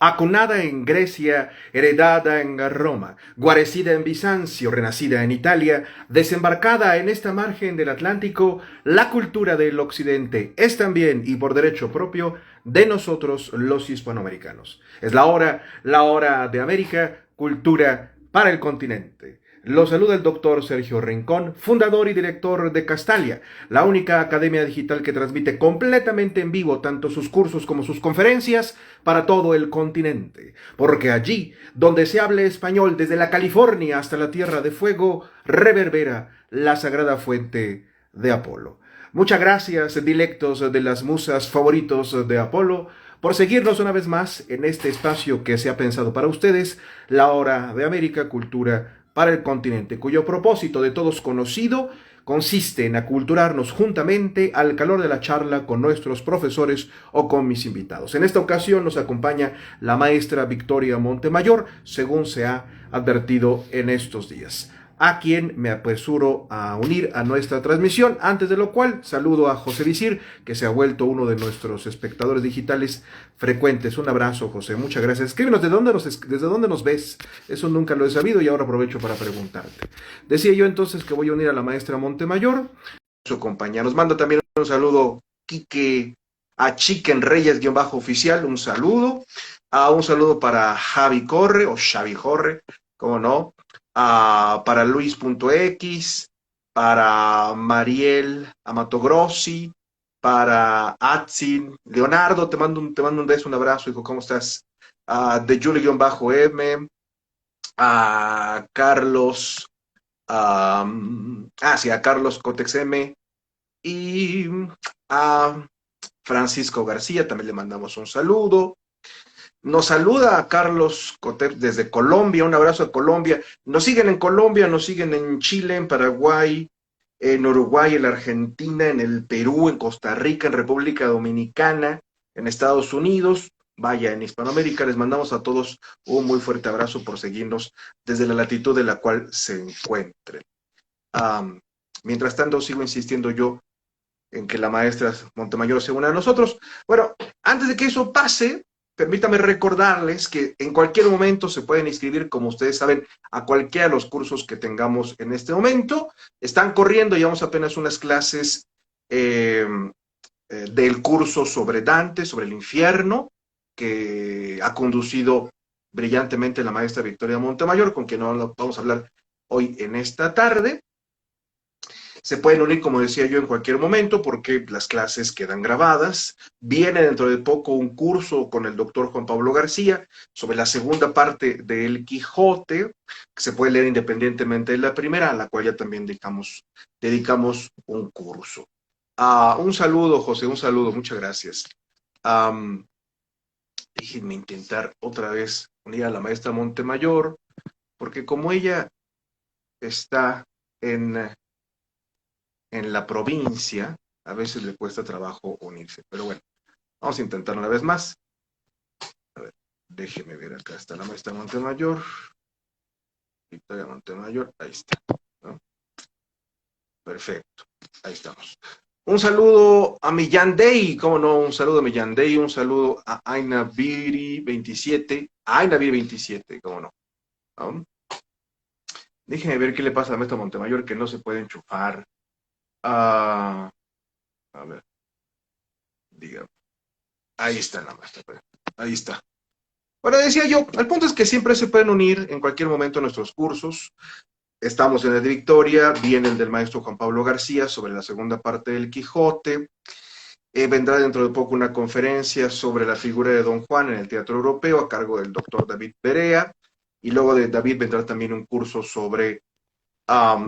Acunada en Grecia, heredada en Roma, guarecida en Bizancio, renacida en Italia, desembarcada en esta margen del Atlántico, la cultura del Occidente es también, y por derecho propio, de nosotros los hispanoamericanos. Es la hora de América, cultura para el continente. Los saluda el doctor Sergio Rincón, fundador y director de Castalia, la única academia digital que transmite completamente en vivo tanto sus cursos como sus conferencias para todo el continente. Porque allí, donde se hable español desde la California hasta la Tierra de Fuego, reverbera la sagrada fuente de Apolo. Muchas gracias, dilectos de las musas favoritos de Apolo, por seguirnos una vez más en este espacio que se ha pensado para ustedes, la hora de América, cultura para el continente, cuyo propósito de todos conocido consiste en aculturarnos juntamente al calor de la charla con nuestros profesores o con mis invitados. En esta ocasión nos acompaña la maestra Victoria Montemayor, según se ha advertido en estos días, a quien me apresuro a unir a nuestra transmisión, antes de lo cual saludo a José Visir, que se ha vuelto uno de nuestros espectadores digitales frecuentes. Un abrazo, José, muchas gracias. Escríbenos desde dónde nos ves, eso nunca lo he sabido y ahora aprovecho para preguntarte. Decía yo entonces que voy a unir a la maestra Montemayor, su compañía. Nos manda también un saludo Quique a Chicken Reyes-oficial, un saludo. Un saludo para Javi Corre, o Xavi Corre, cómo no, para Luis.x, para Mariel Amatogrossi, para Atsin, Leonardo, te mando un beso, un abrazo, hijo, ¿cómo estás? De Julie-M, a Carlos, sí, a Carlos Cotex M, y a Francisco García, también le mandamos un saludo. Nos saluda a Carlos Cotep desde Colombia, un abrazo a Colombia. Nos siguen en Colombia, nos siguen en Chile, en Paraguay, en Uruguay, en la Argentina, en el Perú, en Costa Rica, en República Dominicana, en Estados Unidos, vaya, en Hispanoamérica. Les mandamos a todos un muy fuerte abrazo por seguirnos desde la latitud de la cual se encuentren. Mientras tanto, sigo insistiendo yo en que la maestra Montemayor se una a nosotros. Bueno, antes de que eso pase, permítame recordarles que en cualquier momento se pueden inscribir, como ustedes saben, a cualquiera de los cursos que tengamos en este momento. Están corriendo, llevamos apenas unas clases del curso sobre Dante, sobre el infierno, que ha conducido brillantemente la maestra Victoria Montemayor, con quien vamos a hablar hoy en esta tarde. Se pueden unir, como decía yo, en cualquier momento porque las clases quedan grabadas. Viene dentro de poco un curso con el doctor Juan Pablo García sobre la segunda parte del Quijote, que se puede leer independientemente de la primera, a la cual ya también dedicamos un curso. Un saludo, José, un saludo, muchas gracias. Déjenme intentar otra vez unir a la maestra Montemayor, porque como ella está en la provincia, a veces le cuesta trabajo unirse. Pero bueno, vamos a intentarlo una vez más. A ver, déjeme ver, acá está la maestra Montemayor. Victoria Montemayor, ahí está, ¿no? Perfecto, ahí estamos. Un saludo a Millán Day, cómo no, un saludo a Millán Day, un saludo a Aina Viri 27, Aina Viri 27, cómo no. ¿No? Déjenme ver qué le pasa a la maestra Montemayor que no se puede enchufar. A ver, dígame. Ahí está la maestra, ahí está. Bueno, decía yo, el punto es que siempre se pueden unir en cualquier momento a nuestros cursos. Estamos en el de Victoria, viene el del maestro Juan Pablo García sobre la segunda parte del Quijote. Vendrá dentro de poco una conferencia sobre la figura de Don Juan en el teatro europeo a cargo del doctor David Perea. Y luego de David vendrá también un curso sobre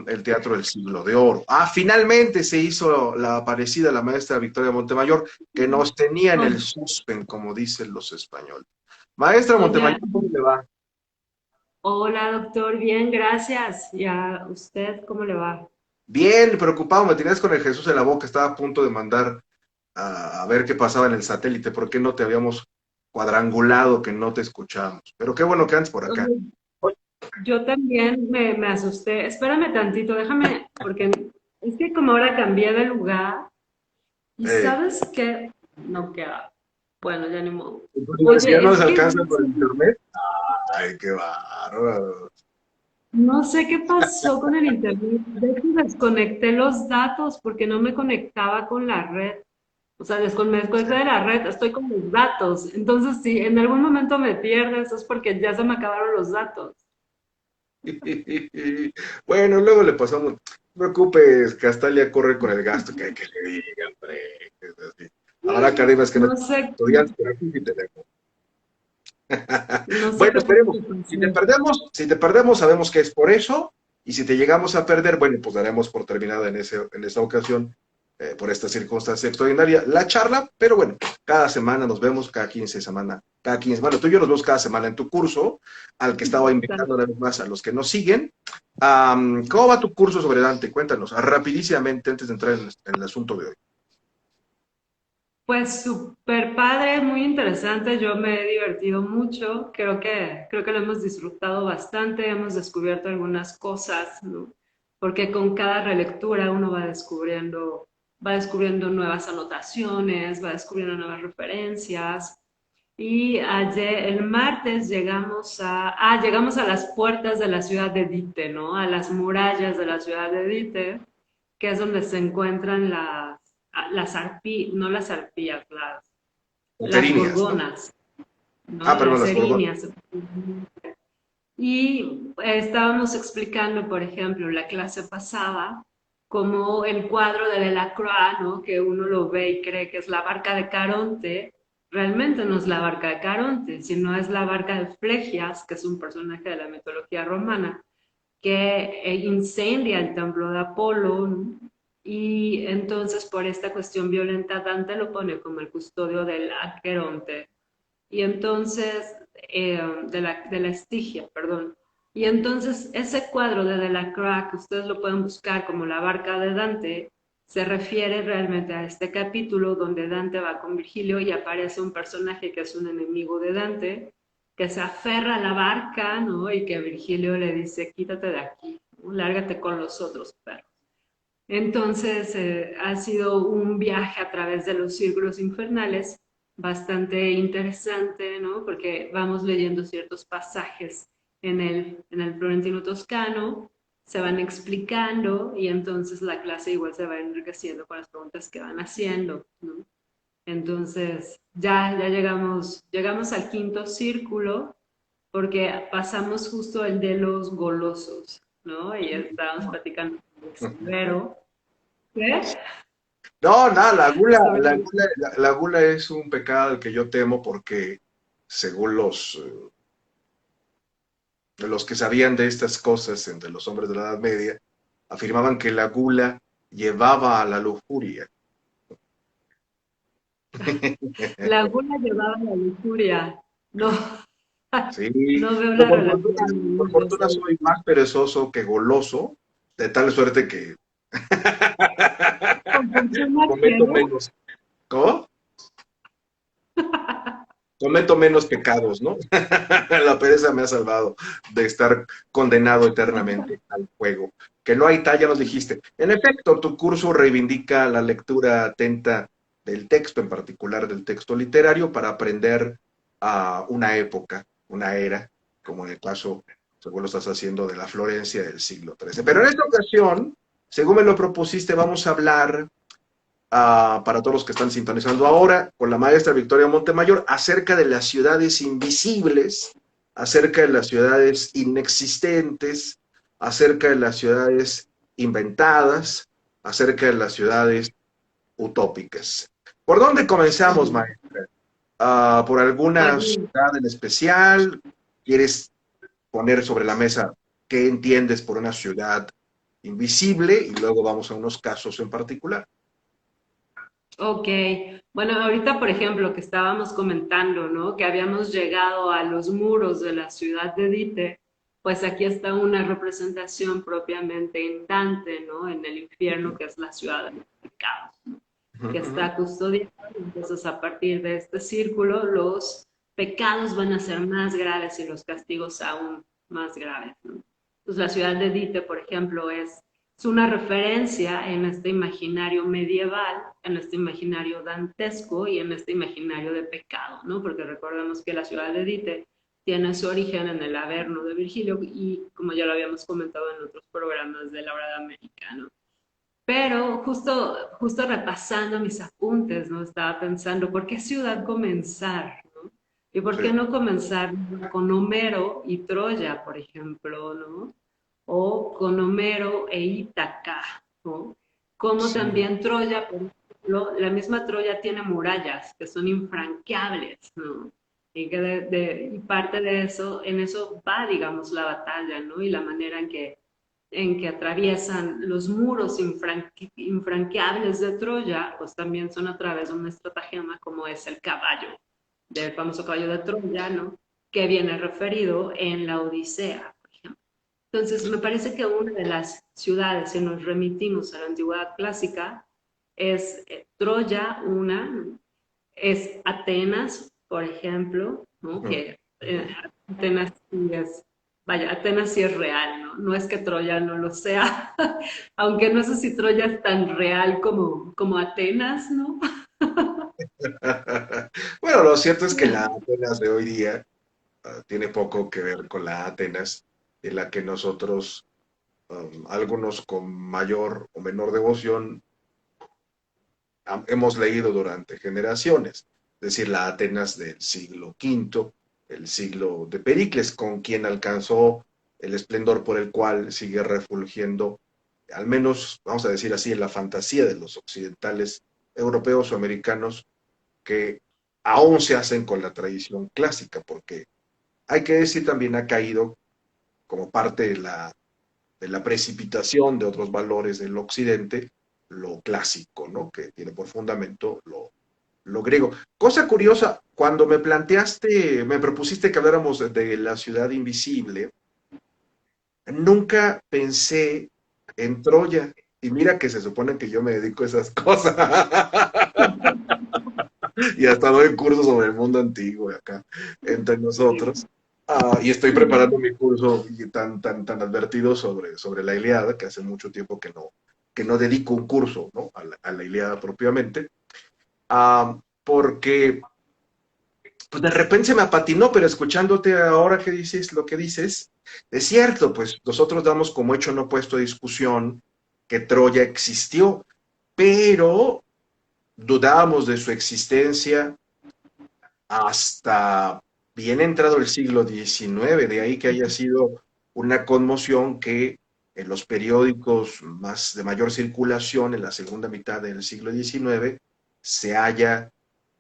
el teatro del siglo de oro. Finalmente se hizo la aparecida la maestra Victoria Montemayor, que nos tenía en el suspen, como dicen los españoles. Maestra Hola, Montemayor, ¿cómo le va? hola doctor, bien, gracias. ¿Y a usted cómo le va? Bien, preocupado, me tenías con el Jesús en la boca, estaba a punto de mandar a ver qué pasaba en el satélite, por qué no te habíamos cuadrangulado, que no te escuchábamos. Pero qué bueno que andes por acá. Ay, yo también me asusté. Espérame tantito, déjame, porque es que como ahora cambié de lugar y Eh, ¿sabes qué? No queda. Bueno, ya ni modo. Entonces, si ya Oye, no les es que alcanza por internet, ay, qué bárbaro. no sé qué pasó con el internet. De hecho, desconecté los datos porque no me conectaba con la red. O sea, me desconecté de la red, estoy con los datos. Entonces, si en algún momento me pierdes, es porque ya se me acabaron los datos. Bueno, luego le pasamos. No te preocupes, Castalia corre con el gasto que hay que le diga, hombre. Es así. Habrá carimas que no No son sé, estudiantes, pero aquí sí tenemos. no sé Bueno, qué fue lo esperemos. que Si te pasó. perdemos, si te perdemos, sabemos que es por eso. Y si te llegamos a perder, bueno, pues daremos por terminada en esa ocasión, por esta circunstancia extraordinaria, la charla. Pero bueno, cada semana nos vemos, cada 15, bueno, tú y yo nos vemos cada semana en tu curso, al que estaba invitando una vez más a los que nos siguen. ¿Cómo va tu curso sobre Dante? Cuéntanos, rapidísimamente, antes de entrar en el asunto de hoy. Pues súper padre, muy interesante. Yo me he divertido mucho. Creo que lo hemos disfrutado bastante. Hemos descubierto algunas cosas, ¿no? Porque con cada relectura uno va descubriendo nuevas anotaciones, va descubriendo nuevas referencias. Y ayer, el martes, llegamos a las puertas de la ciudad de Dite, ¿no? A las murallas de la ciudad de Dite, que es donde se encuentran no las arpías, las Enterinias, ¿no? gorgonas, ¿no? Ah, perdón, Las las gorgonas. erinias. Y estábamos explicando, por ejemplo, en la clase pasada, como el cuadro de Delacroix, ¿no? Que uno lo ve y cree que es la barca de Caronte, realmente no es la barca de Caronte, sino es la barca de Flegias, que es un personaje de la mitología romana, que incendia el templo de Apolo, ¿no? Y entonces por esta cuestión violenta Dante lo pone como el custodio del Aqueronte y entonces, de la Estigia, perdón. Y entonces ese cuadro de Delacroix, que ustedes lo pueden buscar como la barca de Dante, se refiere realmente a este capítulo donde Dante va con Virgilio y aparece un personaje que es un enemigo de Dante, que se aferra a la barca, ¿no? Y que Virgilio le dice, quítate de aquí, ¿no? Lárgate con los otros perros. Entonces, ha sido un viaje a través de los círculos infernales bastante interesante, ¿no? Porque vamos leyendo ciertos pasajes en el Florentino Toscano, se van explicando y entonces la clase igual se va enriqueciendo con las preguntas que van haciendo, ¿no? Entonces, ya llegamos al quinto círculo porque pasamos justo el de los golosos, ¿no? Y estábamos platicando con el escudero. ¿Qué? No, nada, Sobre el- la gula es un pecado al que yo temo porque según los que sabían de estas cosas entre los hombres de la Edad Media, afirmaban que la gula llevaba a la lujuria. La gula llevaba a la lujuria. No, Sí, no veo yo la por relación. fortuna soy más perezoso que goloso, de tal suerte que Con fortuna que, cometo menos. ¿Cómo? Cometo menos pecados, ¿no? La pereza me ha salvado de estar condenado eternamente al fuego. Que no hay tal, ya nos dijiste. En efecto, tu curso reivindica la lectura atenta del texto, en particular del texto literario, para aprender a una época, una era, como en el caso, según lo estás haciendo, de la Florencia del siglo XIII. Pero en esta ocasión, según me lo propusiste, vamos a hablar para todos los que están sintonizando ahora, con la maestra Victoria Montemayor, acerca de las ciudades invisibles, acerca de las ciudades inexistentes, acerca de las ciudades inventadas, acerca de las ciudades utópicas. ¿Por dónde comenzamos, maestra? ¿Por alguna pues, ciudad en especial? ¿Quieres poner sobre la mesa qué entiendes por una ciudad invisible? Y luego vamos a unos casos en particular. ok. Bueno, ahorita, por ejemplo, que estábamos comentando, ¿no? Que habíamos llegado a los muros de la ciudad de Dite, pues aquí está una representación propiamente en Dante, ¿no? En el infierno, que es la ciudad de los pecados, Uh que -huh. está custodiado. Entonces, a partir de este círculo, los pecados van a ser más graves y los castigos aún más graves, ¿no? Entonces, la ciudad de Dite, por ejemplo, es una referencia en este imaginario medieval, en este imaginario dantesco y en este imaginario de pecado, ¿no? Porque recordemos que la ciudad de Dite tiene su origen en el Averno de Virgilio y como ya lo habíamos comentado en otros programas de la hora de América, ¿no? Pero justo repasando mis apuntes, ¿no? Estaba pensando, ¿por qué ciudad comenzar? ¿No? ¿Y por qué Sí, no comenzar con Homero y Troya, por ejemplo, ¿no? O con Homero e Ítaca, ¿no? Como sí. también Troya, por ejemplo, la misma Troya tiene murallas que son infranqueables, ¿no? Y parte de eso, en eso va, digamos, la batalla, ¿no? Y la manera en que atraviesan los muros infranqueables de Troya, pues también son a través de un estratagema como es el caballo, del famoso caballo de Troya, ¿no? Que viene referido en la Odisea, por ejemplo. Entonces, me parece que una de las ciudades, si nos remitimos a la antigüedad clásica, es Troya, una, es Atenas, por ejemplo, ¿no? Ujú, Que ujú. Atenas sí es, vaya, Atenas sí es real, ¿no? No es que Troya no lo sea, aunque no sé si Troya es tan real como Atenas, ¿no? Bueno, lo cierto es que la Atenas de hoy día tiene poco que ver con la Atenas en la que nosotros, algunos con mayor o menor devoción, hemos leído durante generaciones, es decir, la Atenas del siglo V, el siglo de Pericles, con quien alcanzó el esplendor por el cual sigue refulgiendo, al menos, vamos a decir así, en la fantasía de los occidentales europeos o americanos, que aún se hacen con la tradición clásica, porque hay que decir también ha caído como parte de la precipitación de otros valores del occidente, lo clásico, ¿no? Que tiene por fundamento lo griego. Cosa curiosa, cuando me planteaste, me propusiste que habláramos de la ciudad invisible, nunca pensé en Troya. Y mira que se supone que yo me dedico a esas cosas. Y hasta doy cursos sobre el mundo antiguo acá, entre nosotros. Y estoy preparando mi curso tan advertido sobre la Ilíada, que hace mucho tiempo que no dedico un curso, ¿no? A la Ilíada propiamente. Porque pues de repente se me apatinó, pero escuchándote ahora que dices lo que dices, es cierto, pues nosotros damos como hecho no puesto a discusión que Troya existió, pero dudábamos de su existencia hasta bien entrado el siglo XIX, de ahí que haya sido una conmoción que en los periódicos más de mayor circulación en la segunda mitad del siglo XIX se haya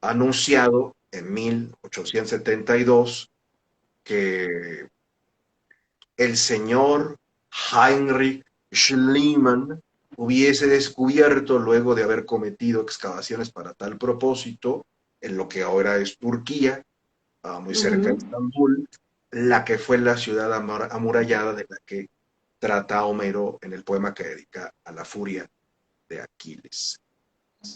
anunciado en 1872 que el señor Heinrich Schliemann hubiese descubierto, luego de haber cometido excavaciones para tal propósito, en lo que ahora es Turquía, muy cerca de Ujú. Estambul, la que fue la ciudad amurallada de la que trata Homero en el poema que dedica a la furia de Aquiles.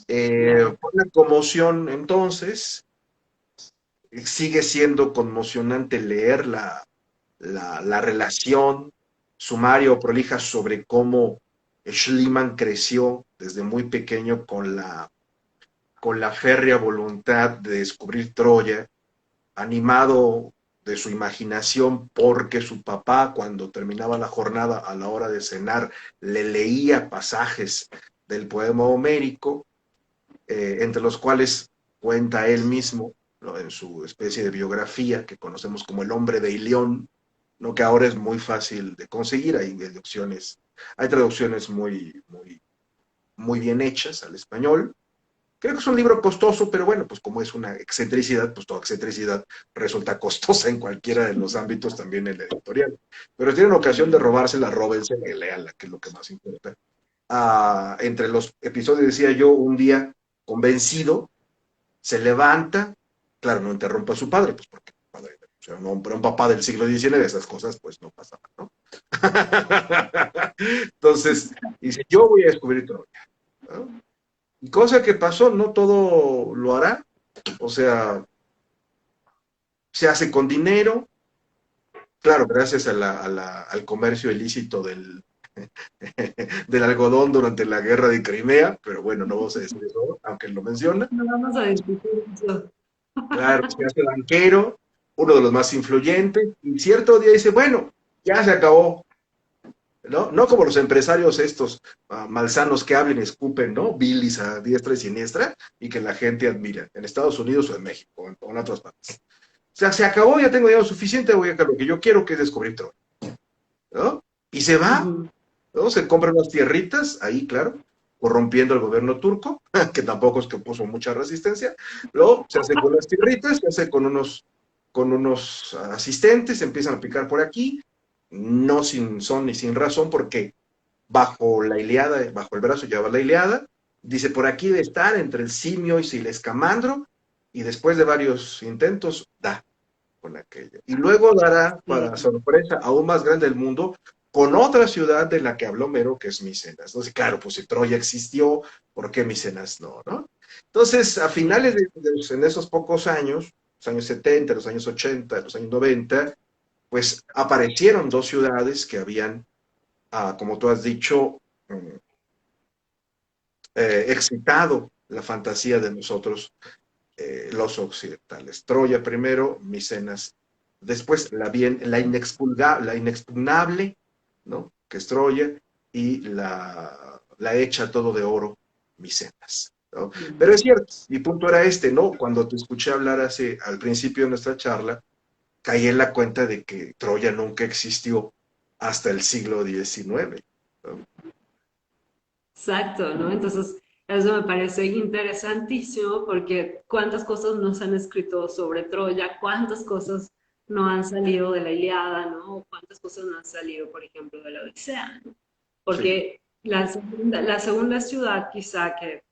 Claro. Fue una conmoción entonces, sigue siendo conmocionante leer la relación sumaria o prolija sobre cómo Schliemann creció desde muy pequeño con la férrea voluntad de descubrir Troya, animado de su imaginación porque su papá cuando terminaba la jornada a la hora de cenar le leía pasajes del poema homérico, entre los cuales cuenta él mismo, ¿no? En su especie de biografía que conocemos como El hombre de Ilión, ¿no? Que ahora es muy fácil de conseguir, hay traducciones muy bien hechas al español. Creo que es un libro costoso, pero bueno, pues como es una excentricidad, pues toda excentricidad resulta costosa en cualquiera de los ámbitos, también en la editorial. Pero si tienen ocasión de robársela, róbensela y léanla, que es lo que más importa. Entre los episodios decía yo, un día convencido, se levanta, claro, no interrumpa a su padre, pues porque padre, o sea, un papá del siglo XIX, esas cosas pues no pasaban, ¿no? Entonces, dice, yo voy a descubrir Troya, ¿no? Y cosa que pasó, no todo lo hará, o sea, se hace con dinero, claro, gracias al comercio ilícito del algodón durante la guerra de Crimea, pero bueno, no vamos a decir eso, aunque él lo menciona. No vamos a discutir eso. Claro, se hace banquero, uno de los más influyentes, y cierto día dice, bueno, ya se acabó, ¿no? No como los empresarios estos malsanos que hablen y escupen, ¿no? Bilis a diestra y siniestra, y que la gente admira, en Estados Unidos o en México, o en otras partes. O sea, se acabó, ya tengo dinero suficiente, voy a hacer lo que yo quiero, que es descubrir Troya, ¿no? Y se va, Ujú. ¿no? Se compra unas tierritas, ahí, claro, corrompiendo al gobierno turco, que tampoco es que puso mucha resistencia. Luego se hace con las tierritas, se hace con unos asistentes, empiezan a picar por aquí, no sin son ni sin razón, porque bajo la Iliada, bajo el brazo lleva la Iliada, dice por aquí de estar entre el simio y el escamandro, y después de varios intentos, da con aquello. Y luego dará, Sí. para sorpresa aún más grande del mundo, con otra ciudad de la que habló Homero, que es Micenas. Entonces, claro, pues si Troya existió, ¿por qué Micenas no? ¿No? Entonces, a finales en esos pocos años, los años 70, los años 80, los años 90, pues aparecieron dos ciudades que habían, como tú has dicho, excitado la fantasía de nosotros los occidentales. Troya primero, Micenas después, la inexpugnable, ¿no? Que es Troya, y la hecha todo de oro, Micenas. ¿No? Pero es cierto, mi punto era este, ¿no? Cuando te escuché hablar al principio de nuestra charla, caí en la cuenta de que Troya nunca existió hasta el siglo XIX. ¿No? Exacto, ¿no? Entonces, eso me parece interesantísimo porque cuántas cosas nos han escrito sobre Troya, cuántas cosas no han salido de la Ilíada, ¿no? O cuántas cosas no han salido, por ejemplo, de la Odisea, ¿no? Sí, Porque la segunda ciudad quizá que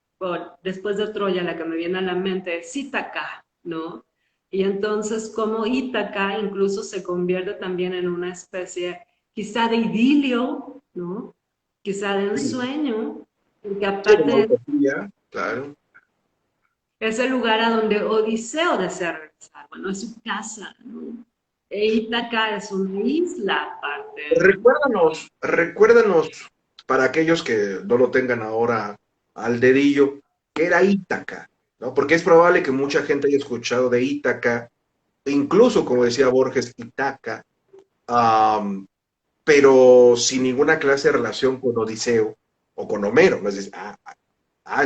después de Troya la que me viene a la mente es Ítaca, ¿no? Y entonces como Ítaca incluso se convierte también en una especie quizá de idilio, ¿no? Quizá de sí, ensueño, porque sí, de aparte utopía, claro. es el lugar a donde Odiseo desea regresar, bueno, es su casa, ¿no? E Ítaca es una isla aparte, ¿no? Recuérdanos, para aquellos que no lo tengan ahora al dedillo, que era Ítaca, ¿no? Porque es probable que mucha gente haya escuchado de Ítaca, incluso, como decía Borges, Itaca, am, pero sin ninguna clase de relación con Odiseo o con Homero, ¿no? Es decir,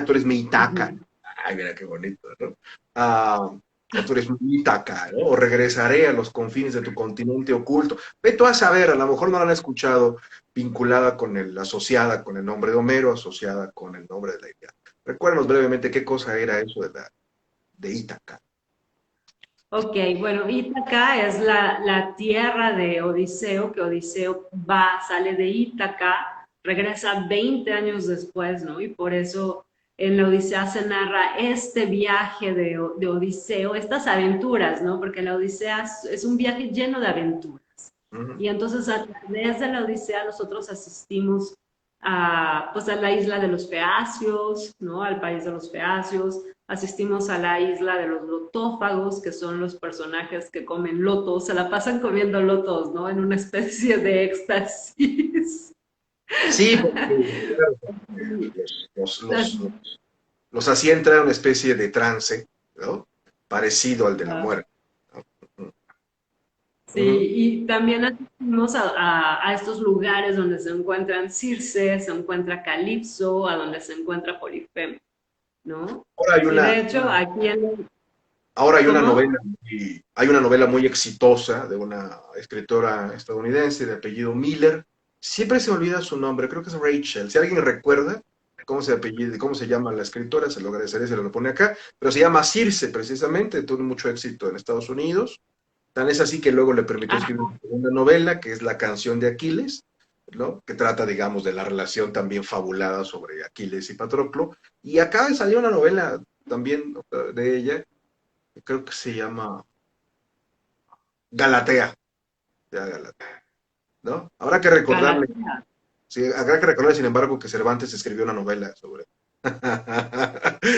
tú eres mi Itaca. Ujú. Ay, mira qué bonito, ¿no? Ah, o tú eres mi Itaca, ¿no? O regresaré a los confines de tu continente oculto. Ve tú a saber, a lo mejor no la han escuchado vinculada asociada con el nombre de Homero, asociada con el nombre de la idea. Recuérdanos brevemente qué cosa era eso de Ítaca. Ok, bueno, Ítaca es la tierra de Odiseo, que Odiseo va, sale de Ítaca, regresa 20 años después, ¿no? Y por eso en la Odisea se narra este viaje de Odiseo, estas aventuras, ¿no? Porque la Odisea es un viaje lleno de aventuras. Ujú. Y entonces a través de la Odisea nosotros asistimos pues a la isla de los Feacios, ¿no? Al país de los Feacios, asistimos a la isla de los lotófagos, que son los personajes que comen lotos, se la pasan comiendo lotos, ¿no? En una especie de éxtasis. Sí, porque claro, los hacía entrar en una especie de trance, ¿no? Parecido al de la muerte. ¿No? Sí, Ujú. y también asistimos a estos lugares donde se encuentran Circe, se encuentra Calipso, a donde se encuentra Polifemo, ¿no? Ahora hay Y de una, hecho, aquí en... Ahora ¿Cómo? hay una novela muy exitosa de una escritora estadounidense de apellido Miller. Siempre se me olvida su nombre, creo que es Rachel. Si alguien recuerda cómo se llama la escritora, se lo agradeceré, se lo pone acá. Pero se llama Circe, precisamente, tuvo mucho éxito en Estados Unidos. Tan es así que luego le permitió escribir Ah, una segunda novela, que es La canción de Aquiles, ¿no? Que trata, digamos, de la relación también fabulada sobre Aquiles y Patroclo. Y acaba de salir una novela también de ella, creo que se llama Galatea, ya Galatea, ¿no? Habrá que recordarle, Galatea. sí, habrá que recordarle, sin embargo, que Cervantes escribió una novela sobre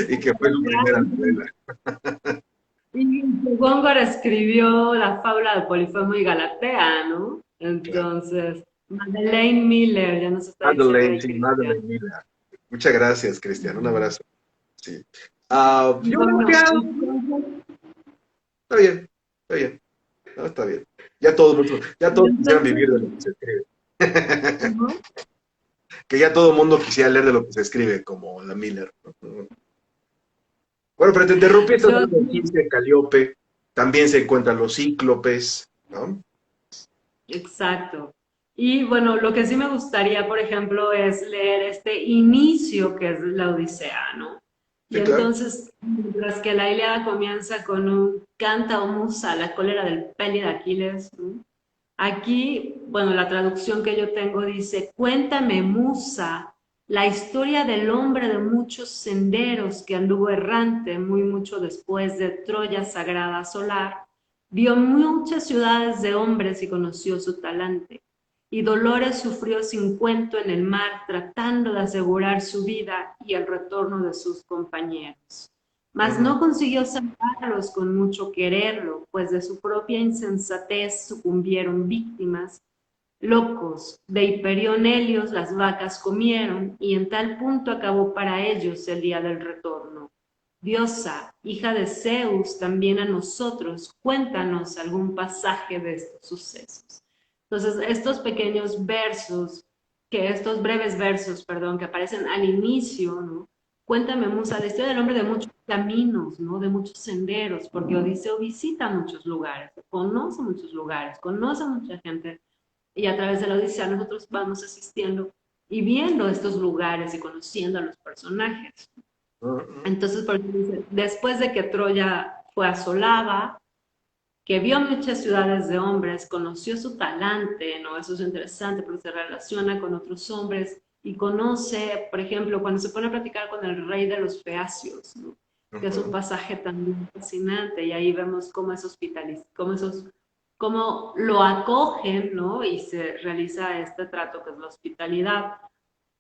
y que fue su primera novela. Y Góngora escribió la fábula de Polifemo y Galatea, ¿no? Claro. Entonces, Madeleine Miller, ya nos está diciendo Madeleine, ahí sí, Cristian. Madeleine Miller. Muchas gracias, Cristian. Un Ujú. abrazo. Sí. Ah, yo creo que Bueno, entonces, está bien, está bien. No, está bien. Ya y todos quisieran entonces, vivir de lo que se escribe. ujú. Que ya todo el mundo quisiera leer de lo que se escribe, como la Miller, ¿no? Bueno, pero te interrumpí, estás Yo, hablando de Circe, Calíope, también se encuentran los cíclopes, ¿no? exacto. Y bueno, lo que sí me gustaría, por ejemplo, es leer este inicio que es la Odisea, ¿no? Y Sí, claro. entonces, mientras que la Ilíada comienza con un canta o musa, la cólera del peli de Aquiles, ¿no? Aquí, bueno, la traducción que yo tengo dice, cuéntame, musa, la historia del hombre de muchos senderos que anduvo errante muy mucho después de Troya sagrada solar, vio muchas ciudades de hombres y conoció su talante. Y dolores sufrió sin cuento en el mar, tratando de asegurar su vida y el retorno de sus compañeros. Mas Ujú. no consiguió salvarlos con mucho quererlo, pues de su propia insensatez sucumbieron víctimas. Locos, de Hiperión Helios las vacas comieron, y en tal punto acabó para ellos el día del retorno. Diosa, hija de Zeus, también a nosotros, cuéntanos algún pasaje de estos sucesos. Entonces, estos pequeños versos, estos breves versos, perdón, que aparecen al inicio, ¿no? Cuéntame, Musa, la historia del hombre de muchos caminos, ¿no? De muchos senderos, porque Odiseo visita muchos lugares, conoce conoce a mucha gente, y a través de la Odisea nosotros vamos asistiendo y viendo estos lugares y conociendo a los personajes. Ujú. Entonces, por ejemplo, dice, después de que Troya fue asolada, que vio muchas ciudades de hombres, conoció su talante, ¿no? Eso es interesante porque se relaciona con otros hombres y conoce, por ejemplo, cuando se pone a platicar con el rey de los Feacios, ¿no? Que es un Ujú. pasaje también fascinante y ahí vemos cómo es cómo lo acogen, ¿no? Y se realiza este trato que es la hospitalidad.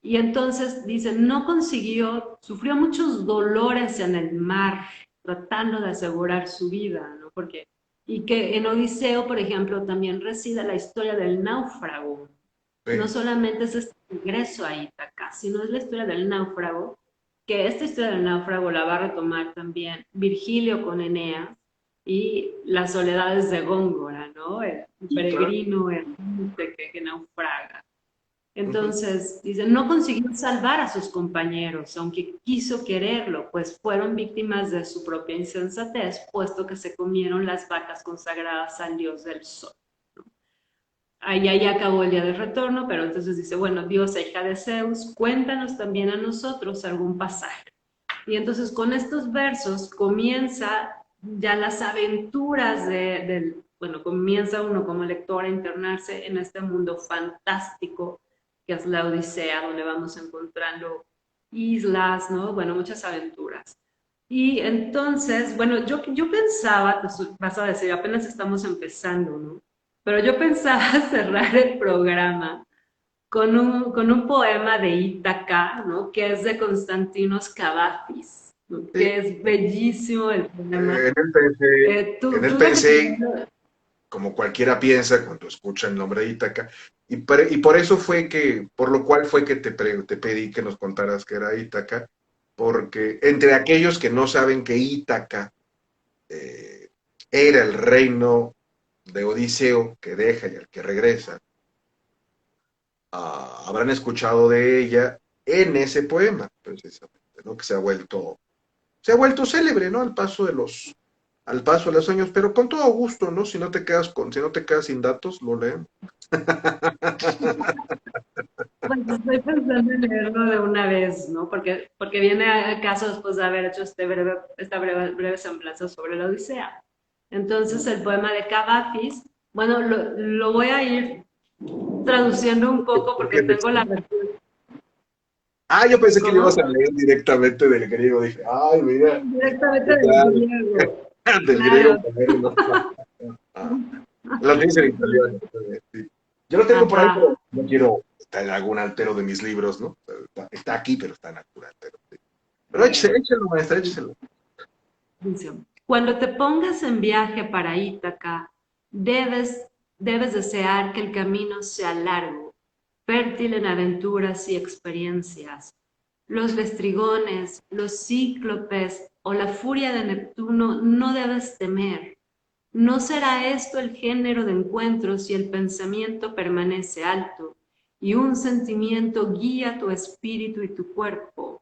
Y entonces dice, no consiguió, sufrió muchos dolores en el mar, tratando de asegurar su vida, ¿no? Porque, y que en Odiseo, por ejemplo, también reside la historia del náufrago. No Sí. solamente es este regreso a Ítaca, sino es la historia del náufrago, que esta historia del náufrago la va a retomar también Virgilio con Eneas y las soledades de Góngora, ¿no? El Sí, claro. peregrino errante que naufraga. Ujú. Entonces, dice, no consiguió salvar a sus compañeros, aunque quiso quererlo, pues fueron víctimas de su propia insensatez, puesto que se comieron las vacas consagradas al dios del sol. Ahí acabó el día del retorno, pero entonces dice, bueno, diosa hija de Zeus, cuéntanos también a nosotros algún pasaje. Y entonces con estos versos comienza ya las aventuras bueno, comienza uno como lector a internarse en este mundo fantástico que es la Odisea, donde vamos encontrando islas, ¿no? Bueno, muchas aventuras. Y entonces, bueno, yo pensaba, pues, vas a decir, apenas estamos empezando, ¿no? Pero yo pensaba cerrar el programa con un poema de Ítaca, ¿no? Que es de Constantinos Cavafis, ¿no? Sí. Que es bellísimo el poema. En él pensé, en él Tú de pensé, casualidad, como cualquiera piensa cuando escucha el nombre de Ítaca, y por eso fue que, por lo cual fue que te pedí que nos contaras que era Ítaca, porque entre aquellos que no saben que Ítaca eh, era el reino de Odiseo que deja y al que regresa, habrán escuchado de ella en ese poema, precisamente, ¿no? Que se ha vuelto célebre, ¿no? Al paso de los años, pero con todo gusto, ¿no? Si no te quedas sin datos, lo leemos. pues estoy pensando en leerlo de una vez, ¿no? Porque viene a caso después de haber hecho esta breve semblanza sobre la Odisea. Entonces, el poema de Cavafis, bueno, lo voy a ir traduciendo un poco ¿Por porque qué te tengo la explico? versión. Yo pensé que le ibas ¿Cómo? a leer directamente del griego. Dije, ay, mira, Directamente ¿qué del tal? griego. Del griego Claro. moderno. Ah, lo tienes en italiano. Sí. Yo lo tengo por ahí, Ajá. pero no quiero estar en algún altero de mis libros, ¿no? Está aquí, pero está en algún altero. Sí. Pero Bueno, échelo, maestra, échelo. dice, cuando te pongas en viaje para Ítaca, debes desear que el camino sea largo fértil en aventuras y experiencias. Los lestrigones, los cíclopes o la furia de Neptuno no debes temer. No será esto el género de encuentro si el pensamiento permanece alto y un sentimiento guía tu espíritu y tu cuerpo.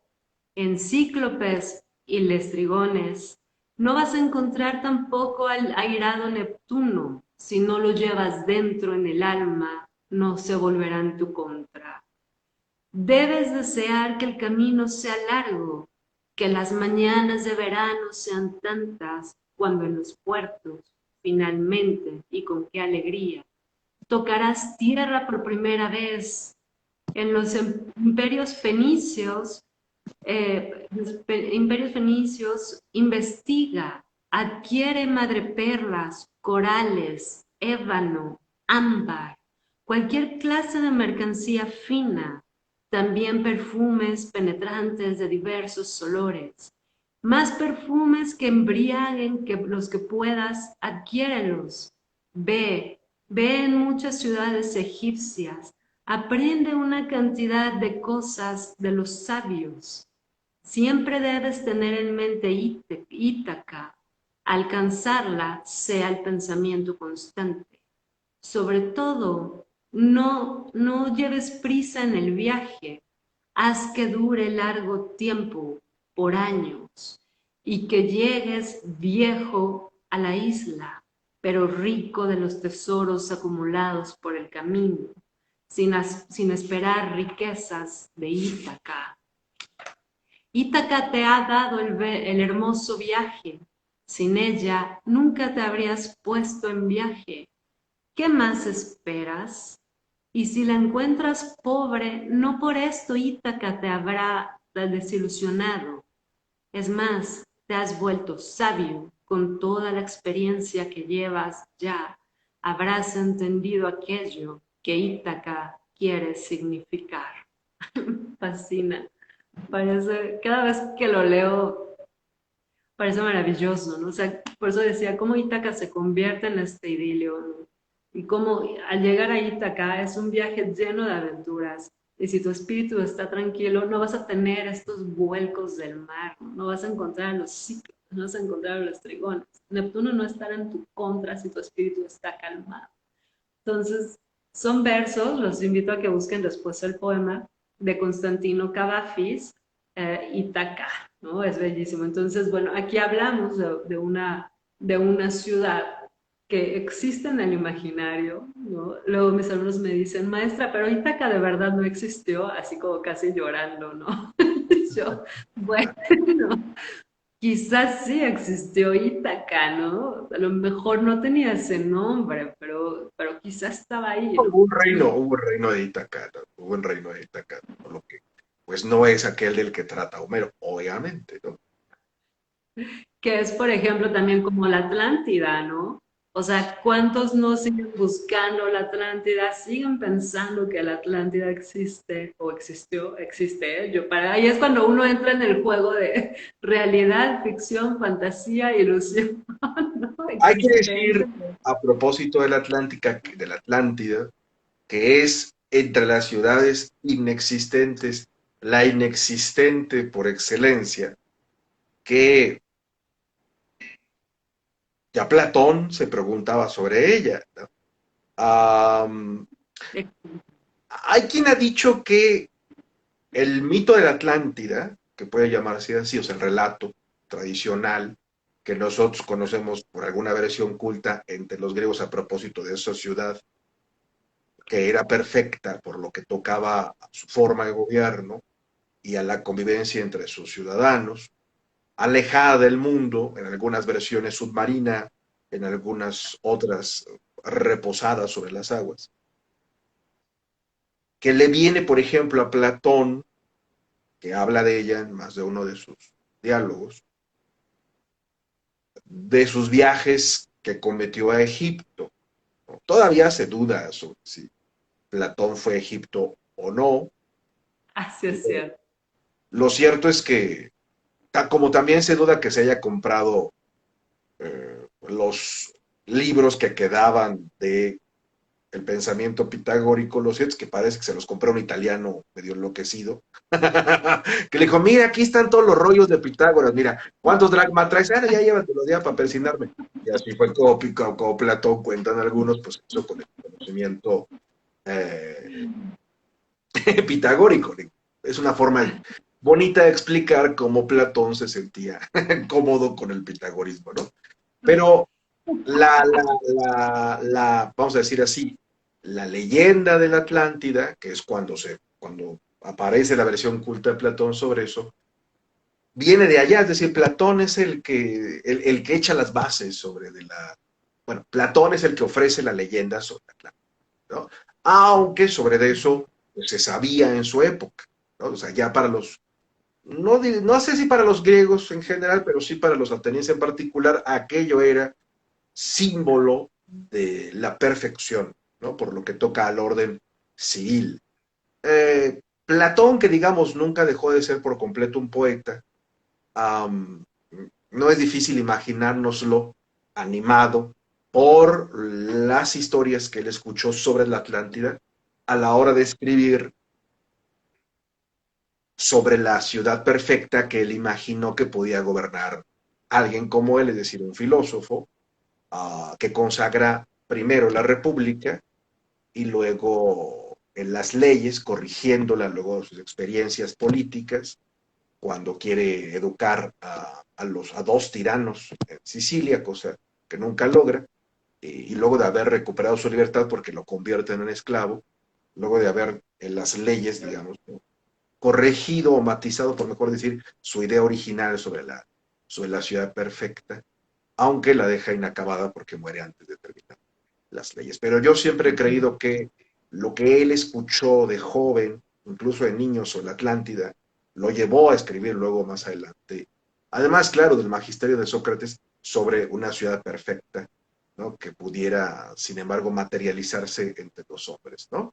En cíclopes y lestrigones no vas a encontrar tampoco al airado Neptuno. Si no lo llevas dentro en el alma, no se volverá en tu contra. Debes desear que el camino sea largo, que las mañanas de verano sean tantas, cuando en los puertos, finalmente, y con qué alegría, tocarás tierra por primera vez. En los imperios fenicios, investiga, adquiere madreperlas, corales, ébano, ámbar, cualquier clase de mercancía fina, también perfumes penetrantes de diversos olores. Más perfumes que embriaguen que los que puedas, adquiérelos. Ve en muchas ciudades egipcias, aprende una cantidad de cosas de los sabios. Siempre debes tener en mente Ítaca. Alcanzarla sea el pensamiento constante. Sobre todo, no lleves prisa en el viaje. Haz que dure largo tiempo, por años, y que llegues viejo a la isla, pero rico de los tesoros acumulados por el camino, sin esperar riquezas de Ítaca. Ítaca te ha dado el hermoso viaje. Sin ella nunca te habrías puesto en viaje. ¿Qué más esperas? Y si la encuentras pobre, no por esto Ítaca te habrá desilusionado. Es más, te has vuelto sabio con toda la experiencia que llevas ya. Habrás entendido aquello que Ítaca quiere significar. Fascina. Parece, cada vez que lo leo, parece maravilloso, ¿no? O sea, por eso decía, cómo Ítaca se convierte en este idilio, ¿no? Y cómo al llegar a Ítaca es un viaje lleno de aventuras. Y si tu espíritu está tranquilo, no vas a tener estos vuelcos del mar, ¿no? No vas a encontrar a los ciclos, no vas a encontrar a los trigones. Neptuno no estará en tu contra si tu espíritu está calmado. Entonces, son versos, los invito a que busquen después el poema de Constantino Cavafis, Ítaca, ¿no? Es bellísimo. Entonces, bueno, aquí hablamos de una ciudad que existe en el imaginario, ¿no? Luego mis alumnos me dicen, maestra, pero Ítaca de verdad no existió, así como casi llorando, ¿no? Yo, bueno, quizás sí existió Ítaca, ¿no? A lo mejor no tenía ese nombre, pero quizás estaba ahí, ¿no? Hubo un reino de Ítaca, ¿no? Hubo un reino de Ítaca, por lo que, pues no es aquel del que trata Homero, obviamente, ¿no? Que es, por ejemplo, también como la Atlántida, ¿no? O sea, ¿cuántos no siguen buscando la Atlántida? Siguen pensando que la Atlántida existe o existió, existe. ¿Eh? Ahí es cuando uno entra en el juego de realidad, ficción, fantasía, ilusión, ¿no? Hay que Existencia. decir, a propósito de de la Atlántida, que es entre las ciudades inexistentes, la inexistente por excelencia, que ya Platón se preguntaba sobre ella, ¿no? Um, Hay quien ha dicho que el mito de la Atlántida, que puede llamarse así, o sea, el relato tradicional que nosotros conocemos por alguna versión culta entre los griegos a propósito de esa ciudad, que era perfecta por lo que tocaba a su forma de gobierno y a la convivencia entre sus ciudadanos, alejada del mundo, en algunas versiones submarina, en algunas otras reposada sobre las aguas, que le viene, por ejemplo, a Platón, que habla de ella en más de uno de sus diálogos, de sus viajes que cometió a Egipto. Todavía se duda sobre si Platón fue a Egipto o no. Así es cierto. Lo cierto es que, como también se duda que se haya comprado los libros que quedaban de el pensamiento pitagórico, lo cierto es que parece que se los compró un italiano medio enloquecido, que le dijo, mira, aquí están todos los rollos de Pitágoras, mira, ¿cuántos dracmas traes? Ah, ya llévatelos ya para persinarme. Y así fue como Platón, cuentan algunos, pues eso con el conocimiento eh, pitagórico. Es una forma bonita de explicar cómo Platón se sentía cómodo con el pitagorismo, ¿no? Pero vamos a decir así, la leyenda de la Atlántida, que es cuando aparece la versión culta de Platón sobre eso, viene de allá, es decir, Platón es el que echa las bases bueno, Platón es el que ofrece la leyenda sobre la Atlántida, ¿no? Aunque sobre eso pues, se sabía en su época, ¿no? O sea, ya para no sé si para los griegos en general, pero sí para los atenienses en particular, aquello era símbolo de la perfección, ¿no? Por lo que toca al orden civil. Platón, que digamos nunca dejó de ser por completo un poeta, um, no es difícil imaginárnoslo animado por las historias que él escuchó sobre la Atlántida a la hora de escribir sobre la ciudad perfecta que él imaginó que podía gobernar alguien como él, es decir, un filósofo, que consagra primero la república y luego en las leyes, corrigiéndola luego sus experiencias políticas, cuando quiere educar a dos tiranos en Sicilia, cosa que nunca logra, y luego de haber recuperado su libertad porque lo convierten en esclavo, luego de haber en las leyes, digamos, ¿no? Corregido o matizado, por mejor decir, su idea original sobre la ciudad perfecta, aunque la deja inacabada porque muere antes de terminar las leyes. Pero yo siempre he creído que lo que él escuchó de joven, incluso de niño sobre la Atlántida, lo llevó a escribir luego más adelante. Además, claro, del magisterio de Sócrates sobre una ciudad perfecta, ¿no? Que pudiera, sin embargo, materializarse entre los hombres, ¿no?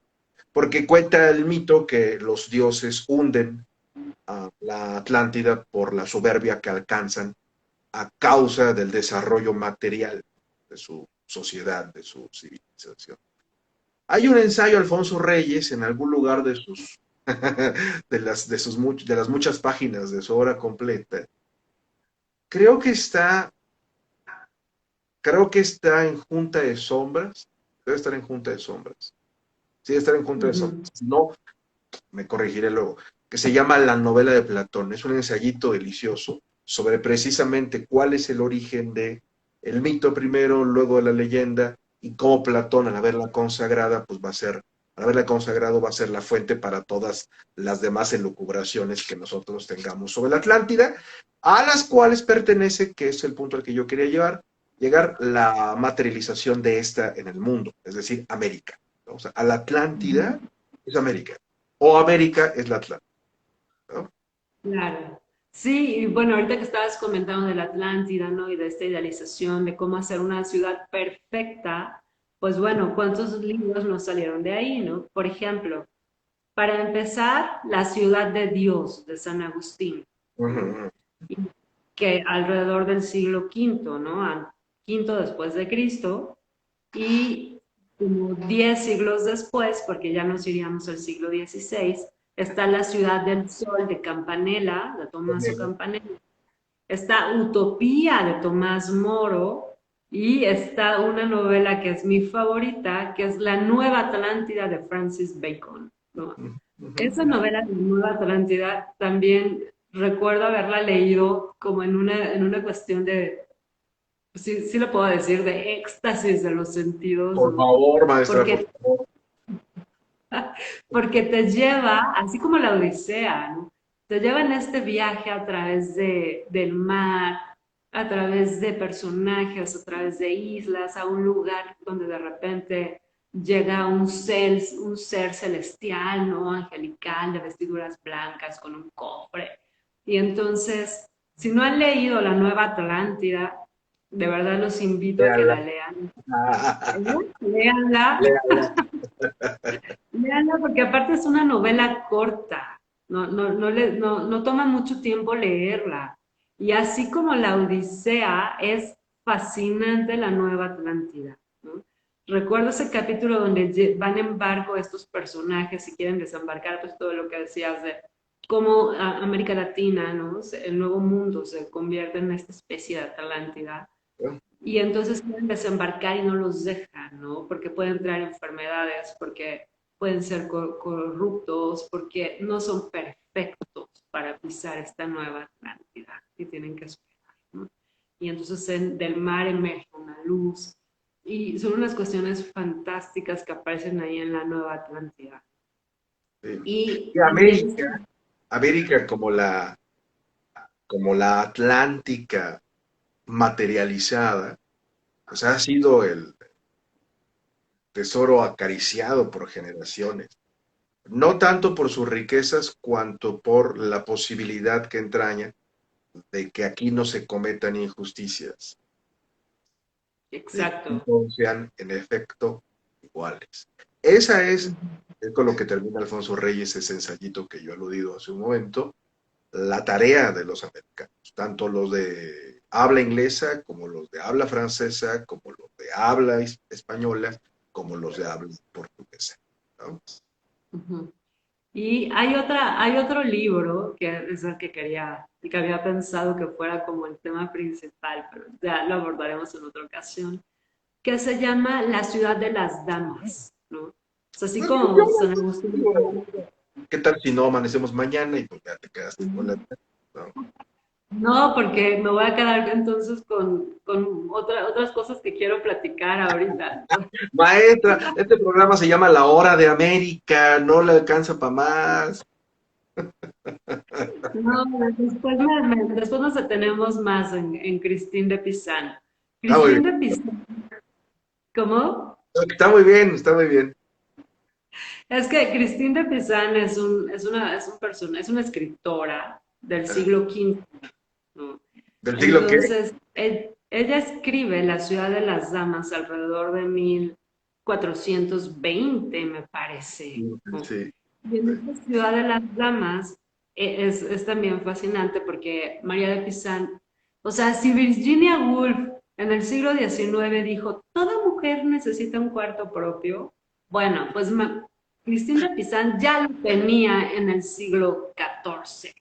Porque cuenta el mito que los dioses hunden a la Atlántida por la soberbia que alcanzan a causa del desarrollo material de su sociedad, de su civilización. Hay un ensayo, Alfonso Reyes, en algún lugar de de las muchas páginas de su obra completa. Creo que está, creo que está en Junta de Sombras. Debe estar en Junta de Sombras. Sí, debe estar en Junta de Sombras. Ujú. Si no, me corregiré luego. Que se llama La novela de Platón. Es un ensayito delicioso sobre precisamente cuál es el origen de el mito primero, luego de la leyenda, y cómo Platón, al haberla consagrada, pues al haberla consagrado, va a ser la fuente para todas las demás elucubraciones que nosotros tengamos sobre la Atlántida, a las cuales pertenece, que es el punto al que yo quería llegar la materialización de esta en el mundo, es decir, América, ¿no? O sea, a la Atlántida es América, o América es la Atlántida, ¿no? Claro. Sí, y bueno, ahorita que estabas comentando de la Atlántida, ¿no? Y de esta idealización de cómo hacer una ciudad perfecta, pues bueno, ¿cuántos libros nos salieron de ahí, ¿no? Por ejemplo, para empezar, La ciudad de Dios, de San Agustín, Uh ¿no? -huh. Y que alrededor del siglo quinto, ¿no? Quinto después de Cristo, y como 10 siglos después, porque ya nos iríamos al siglo XVI, está La ciudad del sol de Campanella, de Tommaso Campanella, está Utopía de Tomás Moro, y está una novela que es mi favorita, que es La Nueva Atlántida de Francis Bacon, ¿no? Uh -huh. Esa novela de Nueva Atlántida también recuerdo haberla leído como en una cuestión de, sí, sí lo puedo decir, de éxtasis de los sentidos, Por ¿no? favor, maestra, por Porque, favor. porque te lleva, así como la Odisea, ¿no? Te lleva en este viaje a través del mar, a través de personajes, a través de islas, a un lugar donde de repente llega un ser celestial, ¿no? Angelical, de vestiduras blancas, con un cofre. Y entonces, si no han leído La Nueva Atlántida, de verdad los invito a que Léala. la lean. Léanla, Léala. léanla porque aparte es una novela corta, no toma mucho tiempo leerla. Y así como la Odisea, es fascinante la Nueva Atlántida, ¿no? Recuerdo ese capítulo donde van en barco estos personajes y quieren desembarcar, pues todo lo que decías de cómo América Latina, ¿no? El nuevo mundo se convierte en esta especie de Atlántida. ¿no? Y entonces quieren desembarcar y no los dejan, ¿no? Porque pueden traer enfermedades, porque pueden ser corruptos, porque no son perfectos para pisar esta nueva Atlántida y tienen que esperar, ¿no? Y entonces del mar emerge una luz y son unas cuestiones fantásticas que aparecen ahí en la nueva Atlántida. Sí. Y Y también, América como la Atlántica materializada, pues ha sido el tesoro acariciado por generaciones. No tanto por sus riquezas, cuanto por la posibilidad que entraña de que aquí no se cometan injusticias, de que exacto. todos sean en efecto iguales. Esa es con lo que termina Alfonso Reyes, ese ensayito que yo he aludido hace un momento, la tarea de los americanos, tanto los de habla inglesa como los de habla francesa, como los de habla española, como los de habla portuguesa, ¿no? Ujú. Y hay otro libro que es el que quería, y que había pensado que fuera como el tema principal, pero ya lo abordaremos en otra ocasión, que se llama La ciudad de las damas, ¿no? Es así como San Agustín. ¿Qué tal si no amanecemos mañana y pues ya te quedaste con la... ¿no? No, porque me voy a quedar entonces con otras cosas que quiero platicar ahorita. Maestra, este programa se llama La Hora de América, no le alcanza para más. No, después nos detenemos más en Christine de Pizan. Está muy bien, Christine de Pizan, ¿cómo? está muy bien, está muy bien. Es que Christine de Pizan es una escritora del siglo XV, ¿no? ¿Del siglo qué? Entonces, ella escribe La ciudad de las damas alrededor de 1420, me parece, ¿no? Sí. Y en esta ciudad de las damas es también fascinante porque María de Pizan, o sea, si Virginia Woolf en el siglo XIX dijo, toda mujer necesita un cuarto propio, bueno, pues Cristina de Pizan ya lo tenía en el siglo XIV.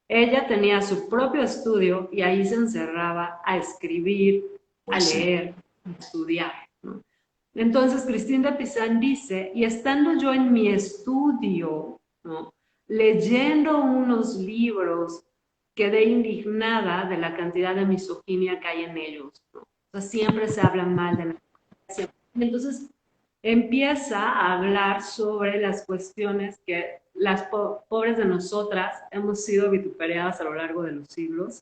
Ella tenía su propio estudio y ahí se encerraba a escribir, a Pues sí. leer, a estudiar, ¿no? Entonces, Cristina de Pizan dice, y estando yo en mi estudio, ¿no? Leyendo unos libros, quedé indignada de la cantidad de misoginia que hay en ellos, ¿no? O sea, siempre se habla mal de la mujer. Entonces, empieza a hablar sobre las cuestiones que las pobres de nosotras hemos sido vituperadas a lo largo de los siglos,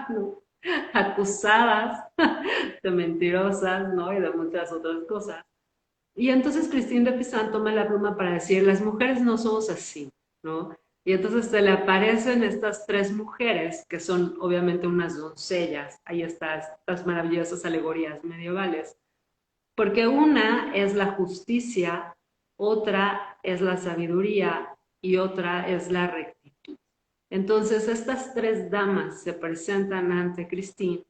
¿no? Acusadas de mentirosas, ¿no? Y de muchas otras cosas. Y entonces Christine de Pizan toma la pluma para decir, las mujeres no somos así, ¿no? Y entonces se le aparecen estas tres mujeres, que son obviamente unas doncellas, ahí están estas maravillosas alegorías medievales, porque una es la justicia, otra es la sabiduría y otra es la rectitud. Entonces estas tres damas se presentan ante Christine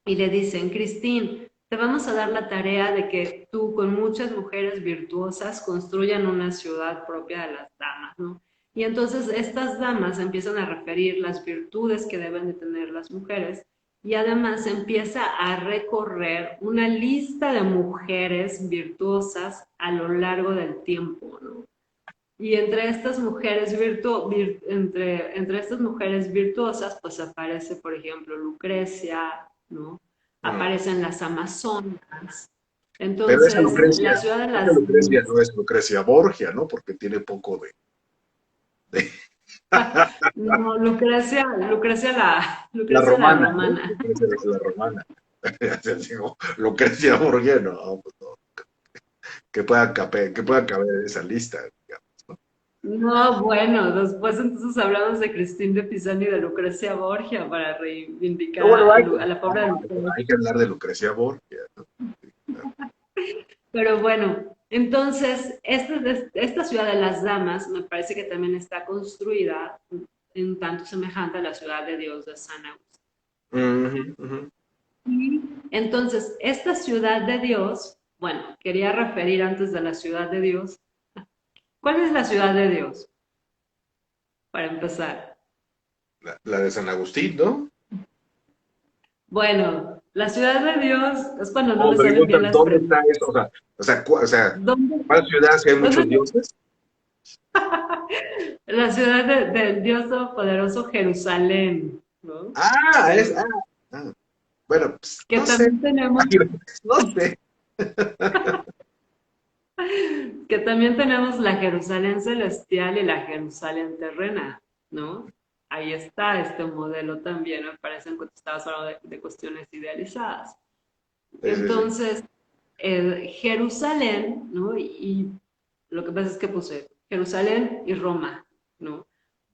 y le dicen, Christine, te vamos a dar la tarea de que tú con muchas mujeres virtuosas construyan una ciudad propia de las damas, ¿no? Y entonces estas damas empiezan a referir las virtudes que deben de tener las mujeres y además empieza a recorrer una lista de mujeres virtuosas a lo largo del tiempo, ¿no? Y entre estas mujeres entre estas mujeres virtuosas, pues aparece, por ejemplo, Lucrecia, ¿no? Mm. Aparecen las Amazonas. Pero Entonces, la ciudad de Esa las... Lucrecia no es Lucrecia Borgia, ¿no? Porque tiene poco de No, la Lucrecia la romana, ¿no? romana. Lucrecia es la romana. Así como Lucrecia Borgia, no, pues no. Que pueda caber en esa lista, digamos, ¿no? No, bueno, después entonces hablamos de Cristín de Pisani y de Lucrecia Borgia para reivindicar No, bueno, a la pobre Lucrecia. hay que hablar de Lucrecia Borgia, ¿no? Pero bueno, entonces, esta ciudad de las damas me parece que también está construida en tanto semejante a la ciudad de Dios de San Agustín. Ujú, ujú. Y entonces, esta ciudad de Dios bueno, quería referir antes de la ciudad de Dios. ¿Cuál es la ciudad de Dios? Para empezar. La de San Agustín, ¿no? Bueno, la ciudad de Dios es cuando no O me salen bien preguntan, las ¿dónde está preguntas. eso? O sea, ¿Dónde, ¿cuál ciudad si hay dónde muchos dioses? la ciudad del Dios Todopoderoso Jerusalén, ¿no? Ah, Eh, ah. Bueno, pues, que no sé. también tenemos, No sé. que también tenemos la Jerusalén celestial y la Jerusalén terrena, ¿no? Ahí está este modelo también, me parece, en cuanto estabas hablando de cuestiones idealizadas. Sí, sí, sí. Entonces, Jerusalén, ¿no? Y lo que pasa es que puse Jerusalén y Roma, ¿no?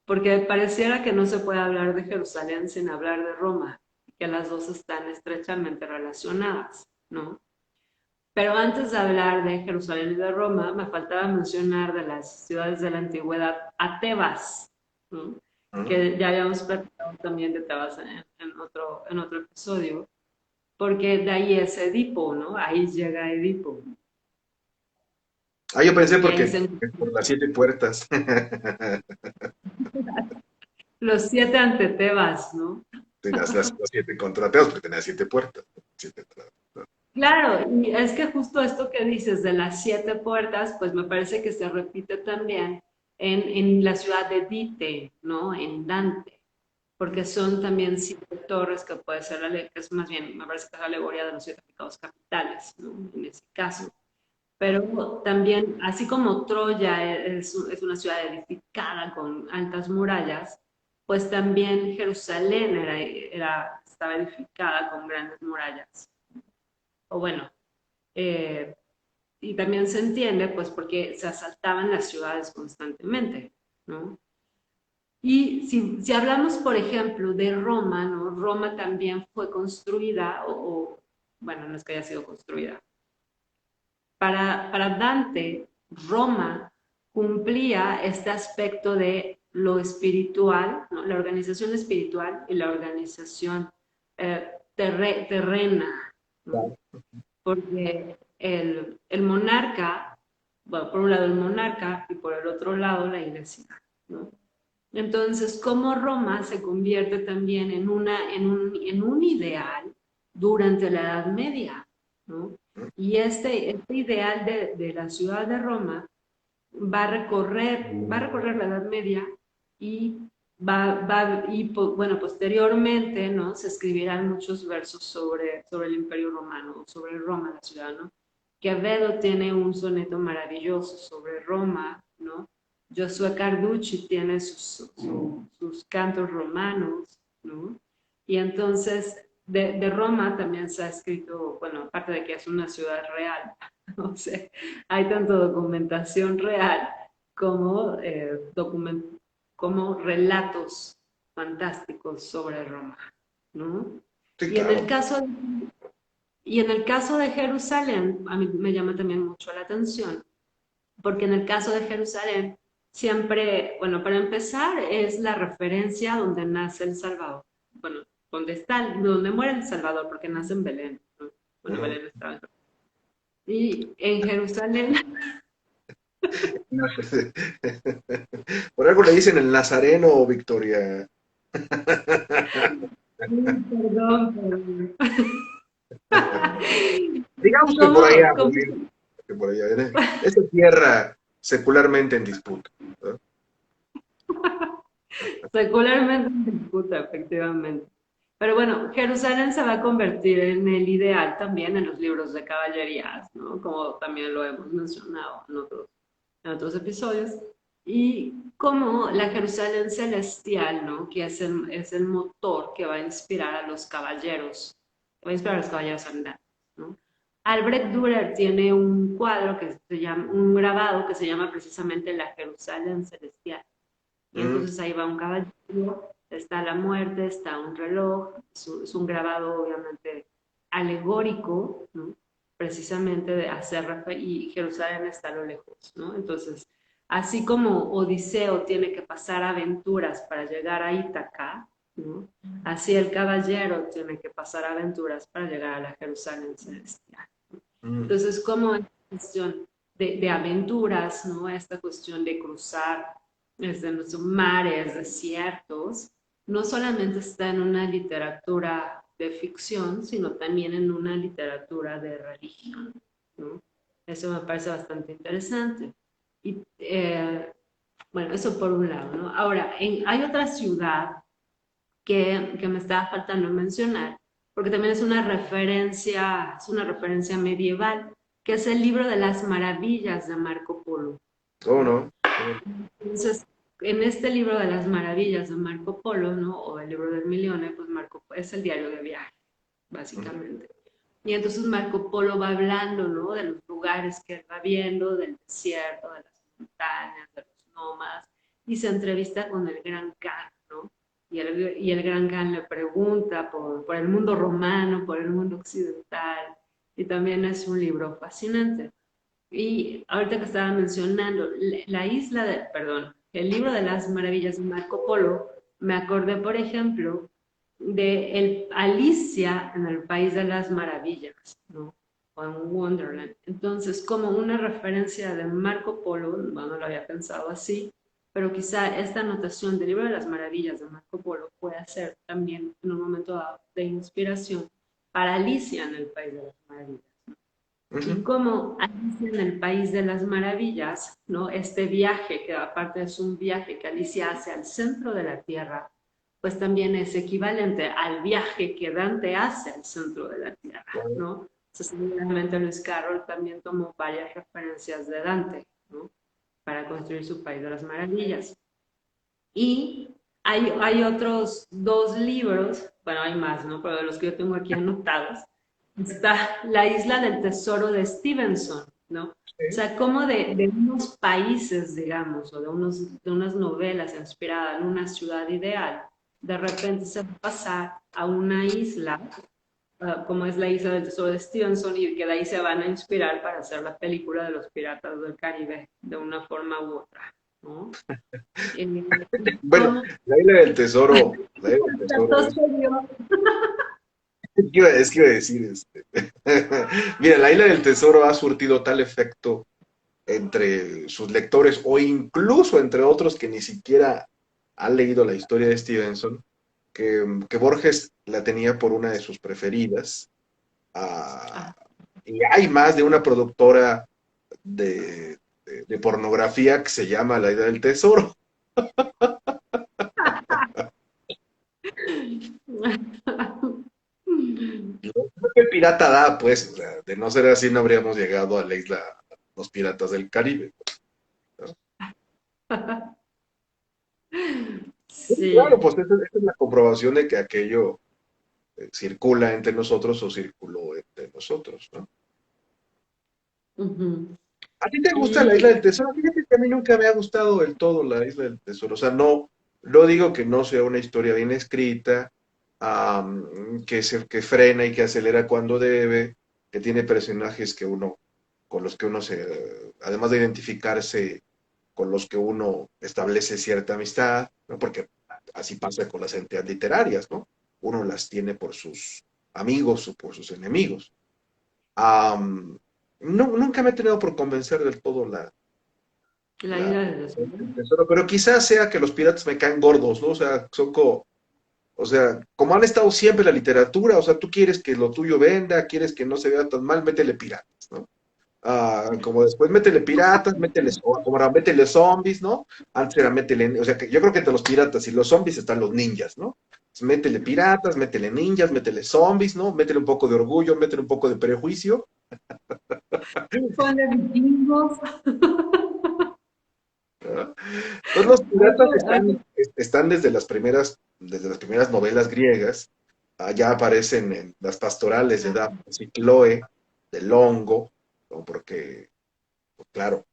Porque pareciera que no se puede hablar de Jerusalén sin hablar de Roma, que las dos están estrechamente relacionadas, ¿no? Pero antes de hablar de Jerusalén y de Roma, me faltaba mencionar de las ciudades de la antigüedad a Tebas, ¿no? Ujú. Que ya habíamos platicado también de Tebas en otro episodio, porque de ahí es Edipo, ¿no? Ahí llega Edipo. Ah, yo pensé Y ahí porque se por las 7 puertas. los siete ante Tebas, ¿no? Sí, las 7 contrateos, porque tenía 7 puertas. Siete entradas. Claro, y es que justo esto que dices de las siete puertas, pues me parece que se repite también en la ciudad de Dite, ¿no? En Dante, porque son también siete torres que puede ser, que es más bien, me parece que es la alegoría de los siete pecados capitales, ¿no? En ese caso. Pero también, así como Troya es una ciudad edificada con altas murallas, pues también Jerusalén estaba edificada con grandes murallas. O bueno, eh, y también se entiende, pues, porque se asaltaban las ciudades constantemente, ¿no? Y si hablamos, por ejemplo, de Roma, ¿no? Roma también fue construida, bueno, no es que haya sido construida. Para Dante, Roma cumplía este aspecto de lo espiritual, ¿no? La organización espiritual y la organización terrena, ¿no? Claro. Porque el monarca, bueno, por un lado el monarca y por el otro lado la iglesia, ¿no? Entonces, cómo Roma se convierte también en un ideal durante la Edad Media, ¿no? Y este ideal de la ciudad de Roma va a recorrer la Edad Media y bueno, posteriormente, ¿no? Se escribirán muchos versos sobre el Imperio Romano, sobre Roma, la ciudad, ¿no? Quevedo tiene un soneto maravilloso sobre Roma, ¿no? Josué Carducci tiene sus cantos romanos, ¿no? Y entonces de Roma también se ha escrito, bueno, aparte de que es una ciudad real, o sea, hay tanto documentación real como, como relatos fantásticos sobre Roma, ¿no? Sí, Y en el claro. caso de, y en el caso de Jerusalén, a mí me llama también mucho la atención, porque en el caso de Jerusalén, siempre, bueno, para empezar, es la referencia donde nace el Salvador. Bueno, donde muere el Salvador, porque nace en Belén, ¿no? Bueno, Ujú. Belén estaba. Y en Jerusalén, No, por algo le dicen el Nazareno, Victoria. perdón, perdón. Digamos que por allá, ¿Cómo, cómo porque por allá viene. Esta tierra secularmente en disputa, ¿no? secularmente se disputa, efectivamente? Pero bueno, Jerusalén se va a convertir en el ideal también en los libros de caballerías, ¿no? Como también lo hemos mencionado en otros episodios. Y como la Jerusalén celestial, ¿no? Que es el motor que va a inspirar a los caballeros, que va a inspirar a los caballeros andantes, ¿no? Albrecht Dürer tiene un cuadro que se llama, un grabado que se llama precisamente La Jerusalén celestial. Y Mm, entonces ahí va un caballero, está la muerte, está un reloj, es un grabado obviamente alegórico, ¿no? Precisamente de hacer, y Jerusalén está a lo lejos, ¿no? Entonces, así como Odiseo tiene que pasar aventuras para llegar a Ítaca, ¿no? Así el caballero tiene que pasar aventuras para llegar a la Jerusalén celestial. Mm. Entonces, como esta cuestión de aventuras, ¿no? Esta cuestión de cruzar desde los mares, desiertos, no solamente está en una literatura de ficción, sino también en una literatura de religión, ¿no? Eso me parece bastante interesante. Y bueno, eso por un lado, ¿no? Ahora, hay otra ciudad que me estaba faltando mencionar, porque también es una referencia medieval, que es el libro de las maravillas de Marco Polo, ¿Cómo ¿no? no? ¿Cómo Entonces, en este libro de las maravillas de Marco Polo, ¿no? O el libro del Milione, pues Marco es el diario de viaje, no? básicamente. Y entonces Marco Polo va hablando, ¿no? De los lugares que él va viendo, del desierto, de las montañas, de los nómadas, y se entrevista con el gran Khan, ¿no? Y el gran Khan le pregunta por el mundo romano, por el mundo occidental, y también es un libro fascinante. Y ahorita que estaba mencionando, la isla de, perdón, el libro de las maravillas de Marco Polo, me acordé, por ejemplo, de Alicia en el País de las Maravillas, ¿no? O en Wonderland. Entonces, como una referencia de Marco Polo, bueno, no lo había pensado así, pero quizá esta anotación del libro de las maravillas de Marco Polo puede ser también en un momento dado de inspiración para Alicia en el País de las Maravillas. Y Ujú. como Alicia en el País de las Maravillas, ¿no? Este viaje, que aparte es un viaje que Alicia hace al centro de la Tierra, pues también es equivalente al viaje que Dante hace al centro de la Tierra, ¿no? Entonces, seguramente Lewis Carroll también tomó varias referencias de Dante, ¿no? Para construir su País de las Maravillas. Y hay otros dos libros, bueno, hay más, ¿no? Pero de los que yo tengo aquí anotados, está La Isla del Tesoro de Stevenson, ¿no? O Sí. sea, como de unos países, digamos, o de unas novelas inspiradas en una ciudad ideal, de repente se va a pasar a una isla, como es la Isla del Tesoro de Stevenson, y que de ahí se van a inspirar para hacer la película de los piratas del Caribe, de una forma u otra, ¿no? Bueno, ¿Cómo? La isla del tesoro Tanto serio. es que iba a decir, mira, la isla del tesoro ha surtido tal efecto entre sus lectores o incluso entre otros que ni siquiera han leído la historia de Stevenson, que Borges la tenía por una de sus preferidas. Ah, Ah, y hay más de una productora de pornografía que se llama La Isla del Tesoro. Creo que el pirata da, pues, o sea, de no ser así no habríamos llegado a la isla Los Piratas del Caribe, ¿no? Claro, sí. pues esa es la comprobación de que aquello circula entre nosotros o circuló entre nosotros, ¿no? Ujú. ¿A ti te gusta la Isla Y del Tesoro? Fíjate que a mí nunca me ha gustado del todo la Isla del Tesoro. O sea, no digo que no sea una historia bien escrita, que frena y que acelera cuando debe, que tiene personajes con los que uno además de identificarse, con los que uno establece cierta amistad, ¿no? Porque así pasa con las entidades literarias, ¿no? Uno las tiene por sus amigos o por sus enemigos. Am, nunca me he tenido por convencer del todo la la, isla de los el tesoro, pero quizás sea que los piratas me caen gordos, ¿no? O sea, o sea, como han estado siempre en la literatura, o sea, tú quieres que lo tuyo venda, quieres que no se vea tan mal, métele piratas, ¿no? Como después métele piratas, como ahora métele zombies, ¿no? Antes era métele, o sea, que yo creo que entre los piratas y los zombies están los ninjas, ¿no? Entonces, métele piratas, métele ninjas, métele zombies, ¿no? Métele un poco de orgullo, métele un poco de prejuicio. Ponle vikingos. ¿No? Entonces los piratas Oye, están desde las primeras novelas griegas, ya aparecen en las pastorales de Dafne y Cloe, de Longo, ¿no? Porque, pues, claro,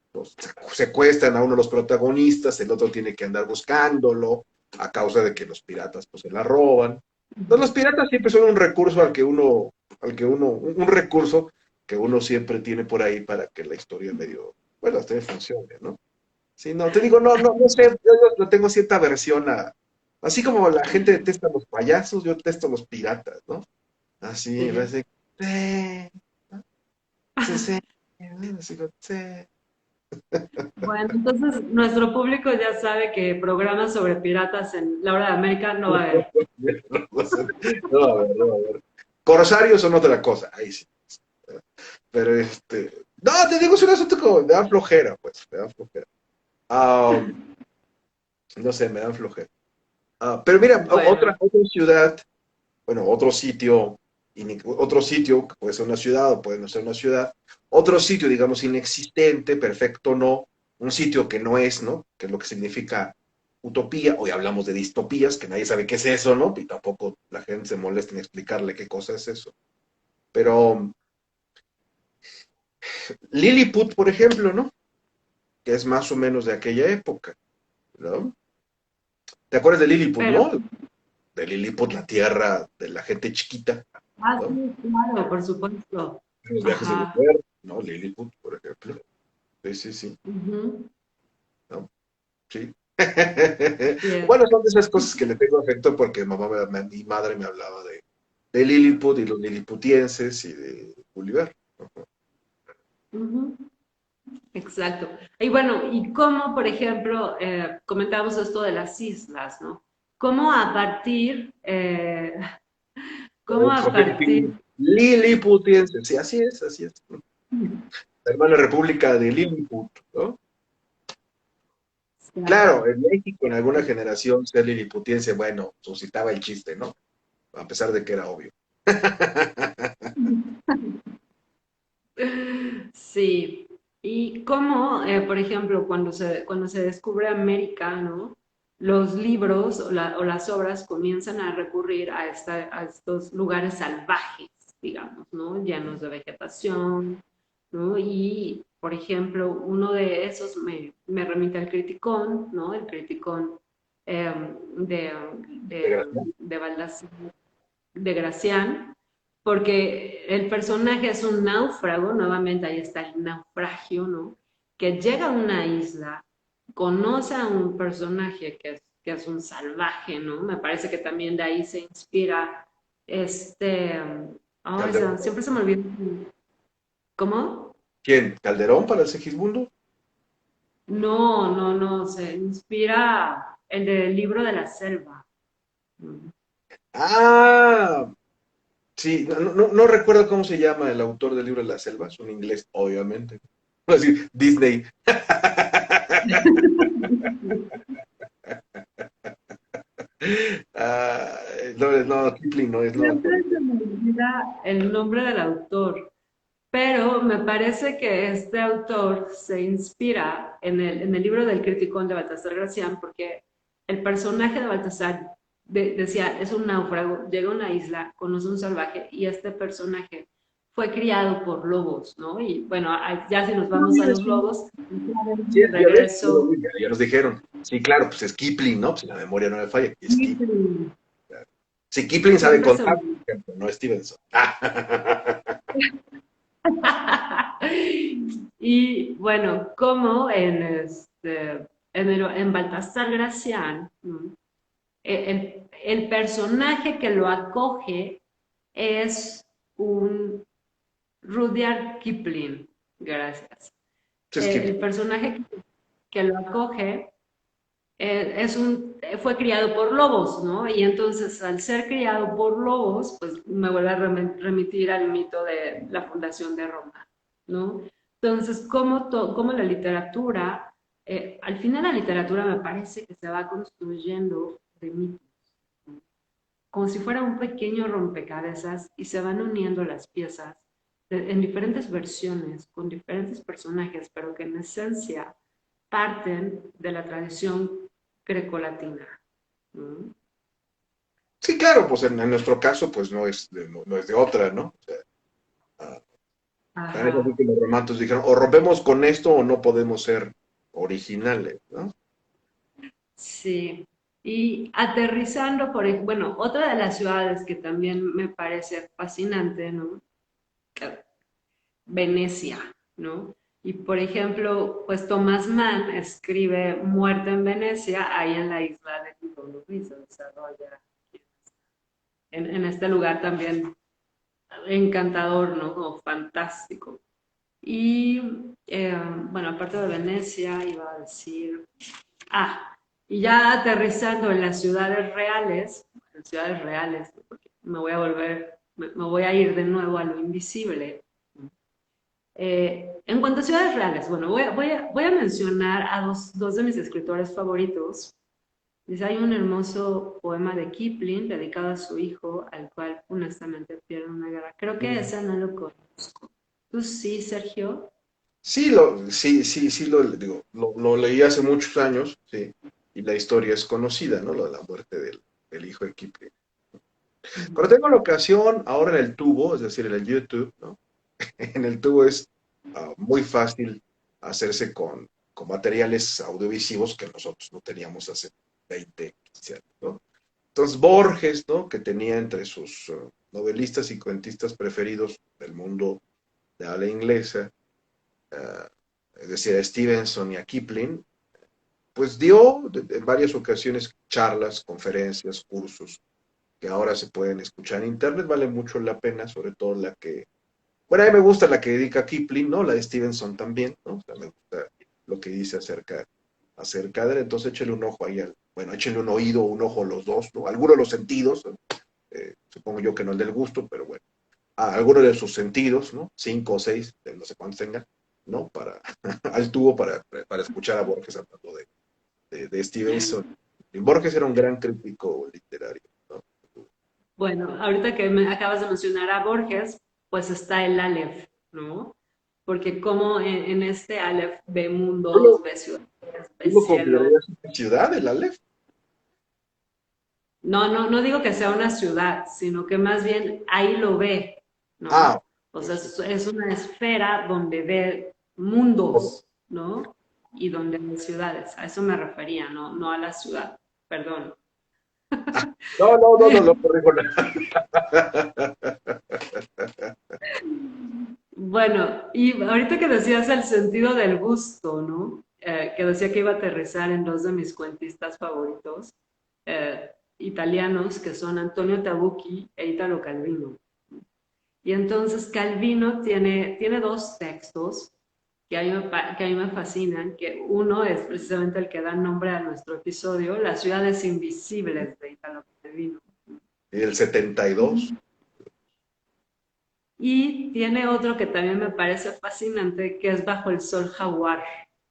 secuestran a uno de los protagonistas, el otro tiene que andar buscándolo, a causa de que los piratas pues se la roban. Entonces los piratas siempre son un recurso un recurso que uno siempre tiene por ahí para que la historia medio, bueno, la historia funcione, ¿no? Sí, no, te digo, no sé, yo tengo cierta aversión así como la gente detesta a los payasos, yo detesto a los piratas, ¿no? Así, me sí. parece, eh, Sí, sí, sí, sí. Bueno, entonces nuestro público ya sabe que programas sobre piratas en la hora de América no va a haber. No, a ver, no, a ver. Corsarios son otra cosa, ahí sí. Pero no, te digo, es un asunto como, me da flojera, pues, me da flojera. Ah, no sé, me dan flojera. Pero mira, Bueno, otra ciudad, bueno, otro sitio, que puede ser una ciudad o puede no ser una ciudad, otro sitio, digamos, inexistente, perfecto, no, un sitio que no es, ¿no? Que es lo que significa utopía, hoy hablamos de distopías, que nadie sabe qué es eso, ¿no? Y tampoco la gente se molesta en explicarle qué cosa es eso. Pero Lilliput, por ejemplo, ¿no? Que es más o menos de aquella época, ¿no? ¿Te acuerdas de Lilliput, pero, no? De Lilliput, la tierra de la gente chiquita, ¿no? sí, claro, por supuesto. Los viajes de Ajá. Gulliver, ¿no? Lilliput, por ejemplo. Sí, sí, sí, Ujú. ¿no? Sí. Bien. Bueno, son de esas cosas que le tengo afecto porque mi madre me hablaba de Lilliput y los liliputienses y de Gulliver. Ujú. Exacto. Y bueno, y cómo, por ejemplo, comentamos esto de las islas, ¿no? ¿Cómo a partir, cómo a partir, Liliputienses, sí, así es, así es. La hermana república de Lilliput, ¿no? Claro, exacto. en México en alguna generación ser liliputiense, bueno, suscitaba el chiste, ¿no? A pesar de que era obvio. Sí, y cómo, por ejemplo, cuando se descubre América, ¿no? Los libros o las obras comienzan a recurrir a estos lugares salvajes, digamos, ¿no? Llenos de vegetación, ¿no? Y, por ejemplo, uno de esos me remite al Criticón, ¿no? El Criticón eh, de, de, Desgraciado. de Baldassare de Gracián, porque el personaje es un náufrago, nuevamente ahí está el naufragio, ¿no? Que llega a una isla, conoce a un personaje que es un salvaje, ¿no? Me parece que también de ahí se inspira ay, Calderón. siempre se me olvida. ¿Cómo? ¿Quién? ¿Calderón para el Segismundo? No, no, no, se inspira el del libro de la selva. Ah, sí, no recuerdo cómo se llama el autor del libro de la selva, es un inglés, obviamente. Así, Disney. Ah, no, no, Kipling no es, no me acuerdo. Siempre se me olvida el nombre del autor. Pero me parece que este autor se inspira en el libro del Criticón de Baltasar Gracián, porque el personaje de Baltasar decía, es un náufrago, llega a una isla, conoce un salvaje y este personaje fue criado por lobos, ¿no? Y bueno, ya si nos No, vamos a mira, los sí. lobos, Sí, de ya ves, regreso. ya nos dijeron. Sí, claro, pues es Kipling, ¿no? Pues la memoria no me falla, es Kipling. Si Kipling sabe Siempre se contar, me... por ejemplo, no Stevenson. Y bueno, como en Baltasar Gracián, ¿no? El personaje que lo acoge es un Rudyard Kipling, gracias. Es Kipling. El personaje que lo acoge fue criado por lobos, ¿no? Y entonces al ser criado por lobos, pues me vuelve a remitir al mito de la fundación de Roma, ¿no? Entonces, cómo la literatura, al final la literatura me parece que se va construyendo de mitos, ¿no? Como si fuera un pequeño rompecabezas y se van uniendo las piezas en diferentes versiones, con diferentes personajes, pero que en esencia parten de la tradición grecolatina, ¿no? Sí, claro, pues en nuestro caso, pues no es de otra, ¿no? O sea, ah, tan es así Ajá, que los romantos dijeron, o rompemos con esto o no podemos ser originales, ¿no? sí. Y aterrizando bueno, otra de las ciudades que también me parece fascinante, ¿no? Venecia, ¿no? Y por ejemplo, pues Thomas Mann escribe Muerte en Venecia, ahí en la isla de Titolo, y se desarrolla en este lugar también encantador, ¿no? Como fantástico. Y bueno, aparte de Venecia, iba a decir, y ya aterrizando en ciudades reales, porque me voy a ir de nuevo a lo invisible. En cuanto a ciudades reales, bueno, voy a mencionar a dos de mis escritores favoritos. Dice, hay un hermoso poema de Kipling dedicado a su hijo, al cual honestamente pierde una guerra. Creo que Mm. ese no lo conozco. ¿Tú sí, Sergio? Sí, sí, lo leí hace muchos años, sí, y la historia es conocida, ¿no? Lo de la muerte del hijo de Kipling. Pero Ujú. tengo la ocasión ahora en el tubo, es decir, en el YouTube, ¿no? En el tubo es muy fácil hacerse con materiales audiovisuos que nosotros no teníamos hace 20, 15 años, ¿no? Entonces Borges, ¿no? Que tenía entre sus novelistas y cuentistas preferidos del mundo de habla inglesa, uh, es decir, a Stevenson y a Kipling, pues dio en varias ocasiones charlas, conferencias, cursos, que ahora se pueden escuchar en internet, vale mucho la pena, sobre todo la que, bueno, a mí me gusta la que dedica Kipling, ¿no? La de Stevenson también, ¿no? O sea, me gusta lo que dice acerca de él, entonces échale un ojo ahí, bueno, échale un oído, un ojo a los dos, ¿no? Algunos de los sentidos, ¿no? Supongo yo que no el del gusto, pero bueno, a algunos de sus sentidos, ¿no? Cinco o seis, no sé cuántos tengan, ¿no? Al tubo para escuchar a Borges hablando de Stevenson. Y Borges era un gran crítico literario, ¿no? Bueno, ahorita que me acabas de mencionar a Borges, pues está el Aleph, ¿no? Porque como en este Aleph ve ¿Tú mundos, lo, ve ciudades, tú ve lo cielo. considerarías una ciudad, el Aleph? No digo que sea una ciudad, sino que más bien ahí lo ve, ¿no? Ah, O sea, es una esfera donde ve mundos, ¿no? Y donde ve ciudades. A eso me refería, no a la ciudad. Perdón. no, corrijo. Bueno, y ahorita que decías el sentido del gusto, ¿no? Que decía que iba a aterrizar en dos de mis cuentistas favoritos, italianos, que son Antonio Tabucchi e Italo Calvino. Y entonces Calvino tiene dos textos que a mí me fascinan, que uno es precisamente el que da nombre a nuestro episodio, Las ciudades invisibles de Italo Calvino. Y el 72. Y tiene otro que también me parece fascinante, que es Bajo el Sol Jaguar,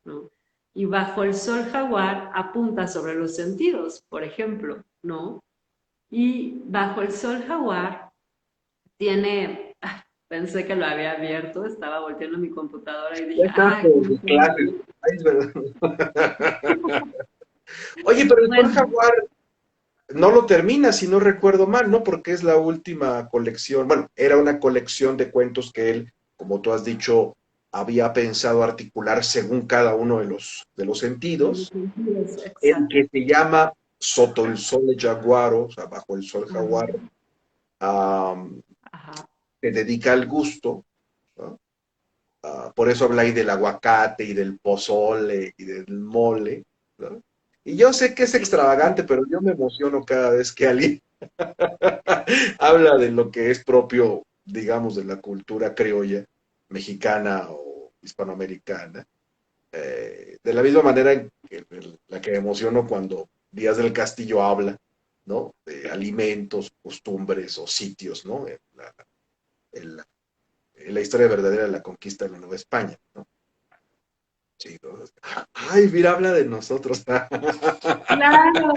¿no? Y Bajo el Sol Jaguar apunta sobre los sentidos, por ejemplo, ¿no? Y Bajo el Sol Jaguar tiene, pensé que lo había abierto, estaba volteando mi computadora y Ya dije, estás ay, con sus clases. Ay, es verdad. Oye, pero el Sol bueno, Jaguar no lo termina, si no recuerdo mal, ¿no? Porque es la última colección, bueno, era una colección de cuentos que él, como tú has dicho, había pensado articular según cada uno de los sentidos, el exacto. que se llama Soto el Sole Jaguaro, o sea, bajo el sol jaguar, um, Ajá. se dedica al gusto, ¿no? Por eso habla ahí del aguacate y del pozole y del mole, ¿no? Y yo sé que es extravagante, pero yo me emociono cada vez que alguien habla de lo que es propio, digamos, de la cultura criolla, mexicana o hispanoamericana. De la misma manera en la que me emociono cuando Díaz del Castillo habla, ¿no? De alimentos, costumbres o sitios, ¿no? En la, en la historia verdadera de la conquista de la Nueva España, ¿no? Sí, ¿no? Ay, mira, habla de nosotros. Claro,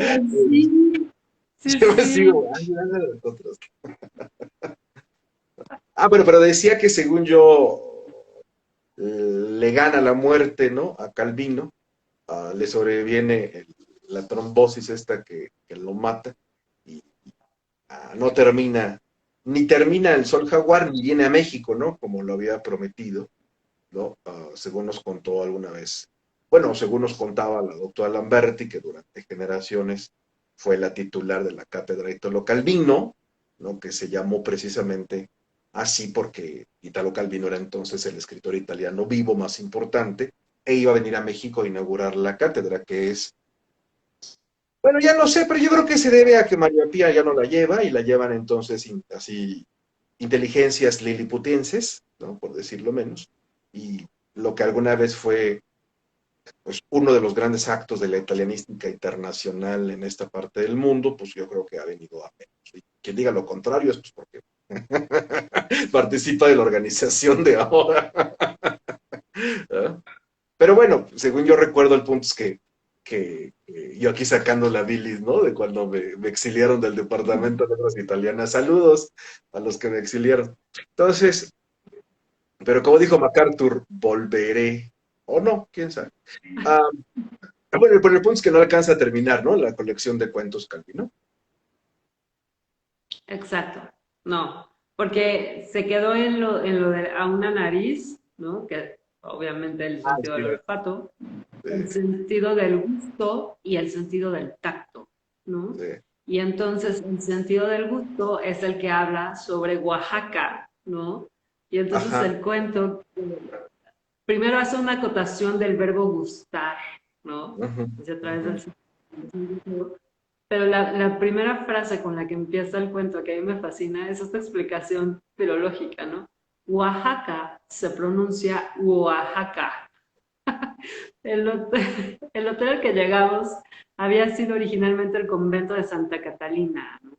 sí, sí, Yo me sí. sigo, ay, habla de nosotros. Bueno, pero decía que según yo le gana la muerte, ¿no? A Calvino, le sobreviene la trombosis esta que lo mata y no termina, ni termina el Sol Jaguar ni viene a México, ¿no? Como lo había prometido, ¿no? Según nos contó alguna vez, bueno, según nos contaba la doctora Lamberti, que durante generaciones fue la titular de la cátedra Italo Calvino, ¿no? Que se llamó precisamente así porque Italo Calvino era entonces el escritor italiano vivo más importante e iba a venir a México a inaugurar la cátedra, que es, bueno, ya no sé, pero yo creo que se debe a que María Pía ya no la lleva y la llevan entonces así inteligencias liliputienses, ¿no? Por decirlo menos, y lo que alguna vez fue pues, uno de los grandes actos de la italianística internacional en esta parte del mundo, pues yo creo que ha venido a menos. Y quien diga lo contrario es pues porque participa de la organización de ahora. ¿Ah? Pero bueno, según yo recuerdo, el punto es que yo aquí sacando la bilis, ¿no? De cuando me exiliaron del Departamento de Letras Italianas. Saludos a los que me exiliaron. Entonces, pero como dijo MacArthur, volveré. O no, quién sabe. Ah, bueno, pero el punto es que no alcanza a terminar, ¿no? La colección de cuentos Calvino. Exacto, no, porque se quedó en lo de a una nariz, ¿no? Que obviamente el Ah, sentido sí, del olfato, el sí, sentido del gusto y el sentido del tacto, ¿no? sí. Y entonces el sentido del gusto es el que habla sobre Oaxaca, ¿no? Y entonces Ajá, el cuento primero hace una acotación del verbo gustar, ¿no? ujú, Es a través ujú. del sentido. Pero la primera frase con la que empieza el cuento, que a mí me fascina, es esta explicación filológica, ¿no? Oaxaca se pronuncia Oaxaca. El hotel al que llegamos había sido originalmente el convento de Santa Catalina, ¿no?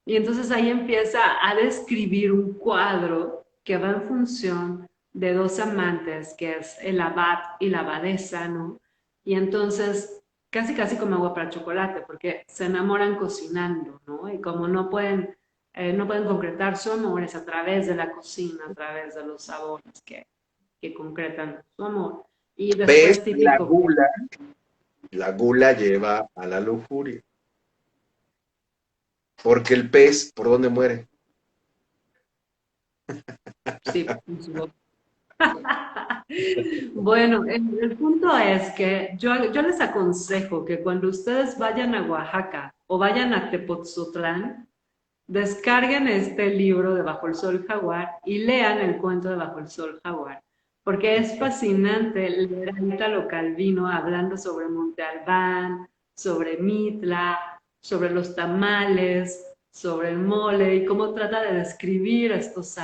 Y entonces ahí empieza a describir un cuadro que va en función de dos amantes, que es el abad y la abadesa, ¿no? Y entonces, casi casi como agua para chocolate, porque se enamoran cocinando, ¿no? Y como no pueden concretar su amor es a través de la cocina, a través de los sabores que concretan su amor. Y ¿Ves? después típico que La gula lleva a la lujuria. Porque el pez, ¿por dónde muere? sí, bueno, el punto es que yo les aconsejo que cuando ustedes vayan a Oaxaca o vayan a Tepoztlán, descarguen este libro de Bajo el Sol Jaguar y lean el cuento de Bajo el Sol Jaguar, porque es fascinante leer a Italo Calvino hablando sobre Monte Albán, sobre Mitla, sobre los tamales, sobre el mole y cómo trata de describir estos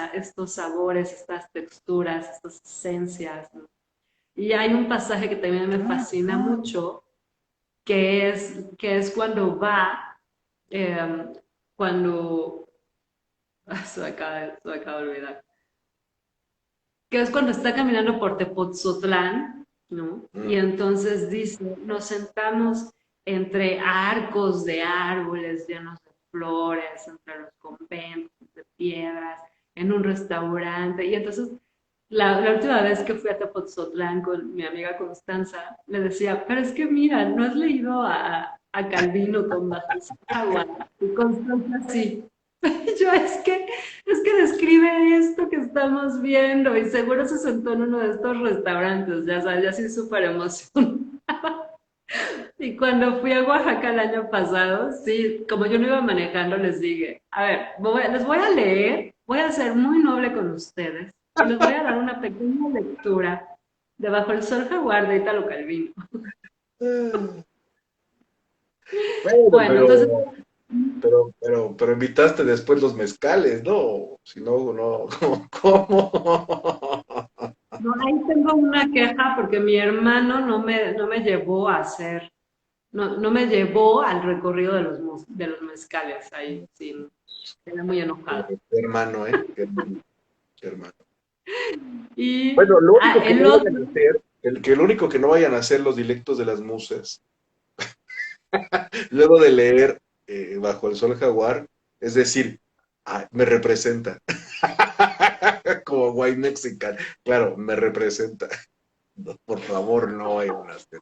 sabores, estas texturas, estas esencias, ¿no? Y hay un pasaje que también me fascina mucho, que es cuando va, eh, cuando se me acaba de olvidar. Que es cuando está caminando por Tepoztlán, ¿no? Y Mm. entonces dice, nos sentamos entre arcos de árboles llenos de flores, entre los conventos de piedras, en un restaurante. Y entonces, la última vez que fui a Tepoztlán con mi amiga Constanza, le decía, pero es que mira, ¿no has leído a Calvino con Bajo el Agua? Y Constanza sí. Yo es que describe esto que estamos viendo y seguro se sentó en uno de estos restaurantes, ya sabes, ya así súper emocionada. Y cuando fui a Oaxaca el año pasado, sí, como yo no iba manejando, les dije, a ver, les voy a leer, voy a ser muy noble con ustedes y les voy a dar una pequeña lectura de Bajo el Sol Jaguar de Italo Calvino. Bueno, Bueno, entonces pero invitaste después los mezcales, ¿no? Si no, no, ¿cómo? no, ahí tengo una queja porque mi hermano no me llevó a hacer, no me llevó al recorrido de los mezcales. Ahí sí, era muy enojado. Qué hermano, ¿eh? Qué hermano. Y Bueno, lo único que el no otro, vayan a hacer, lo único que no vayan a hacer los dilectos de las musas, luego de leer Bajo el Sol Jaguar, es decir, me representa. Como white mexican. Claro, me representa. No, por favor, no vayan a hacer.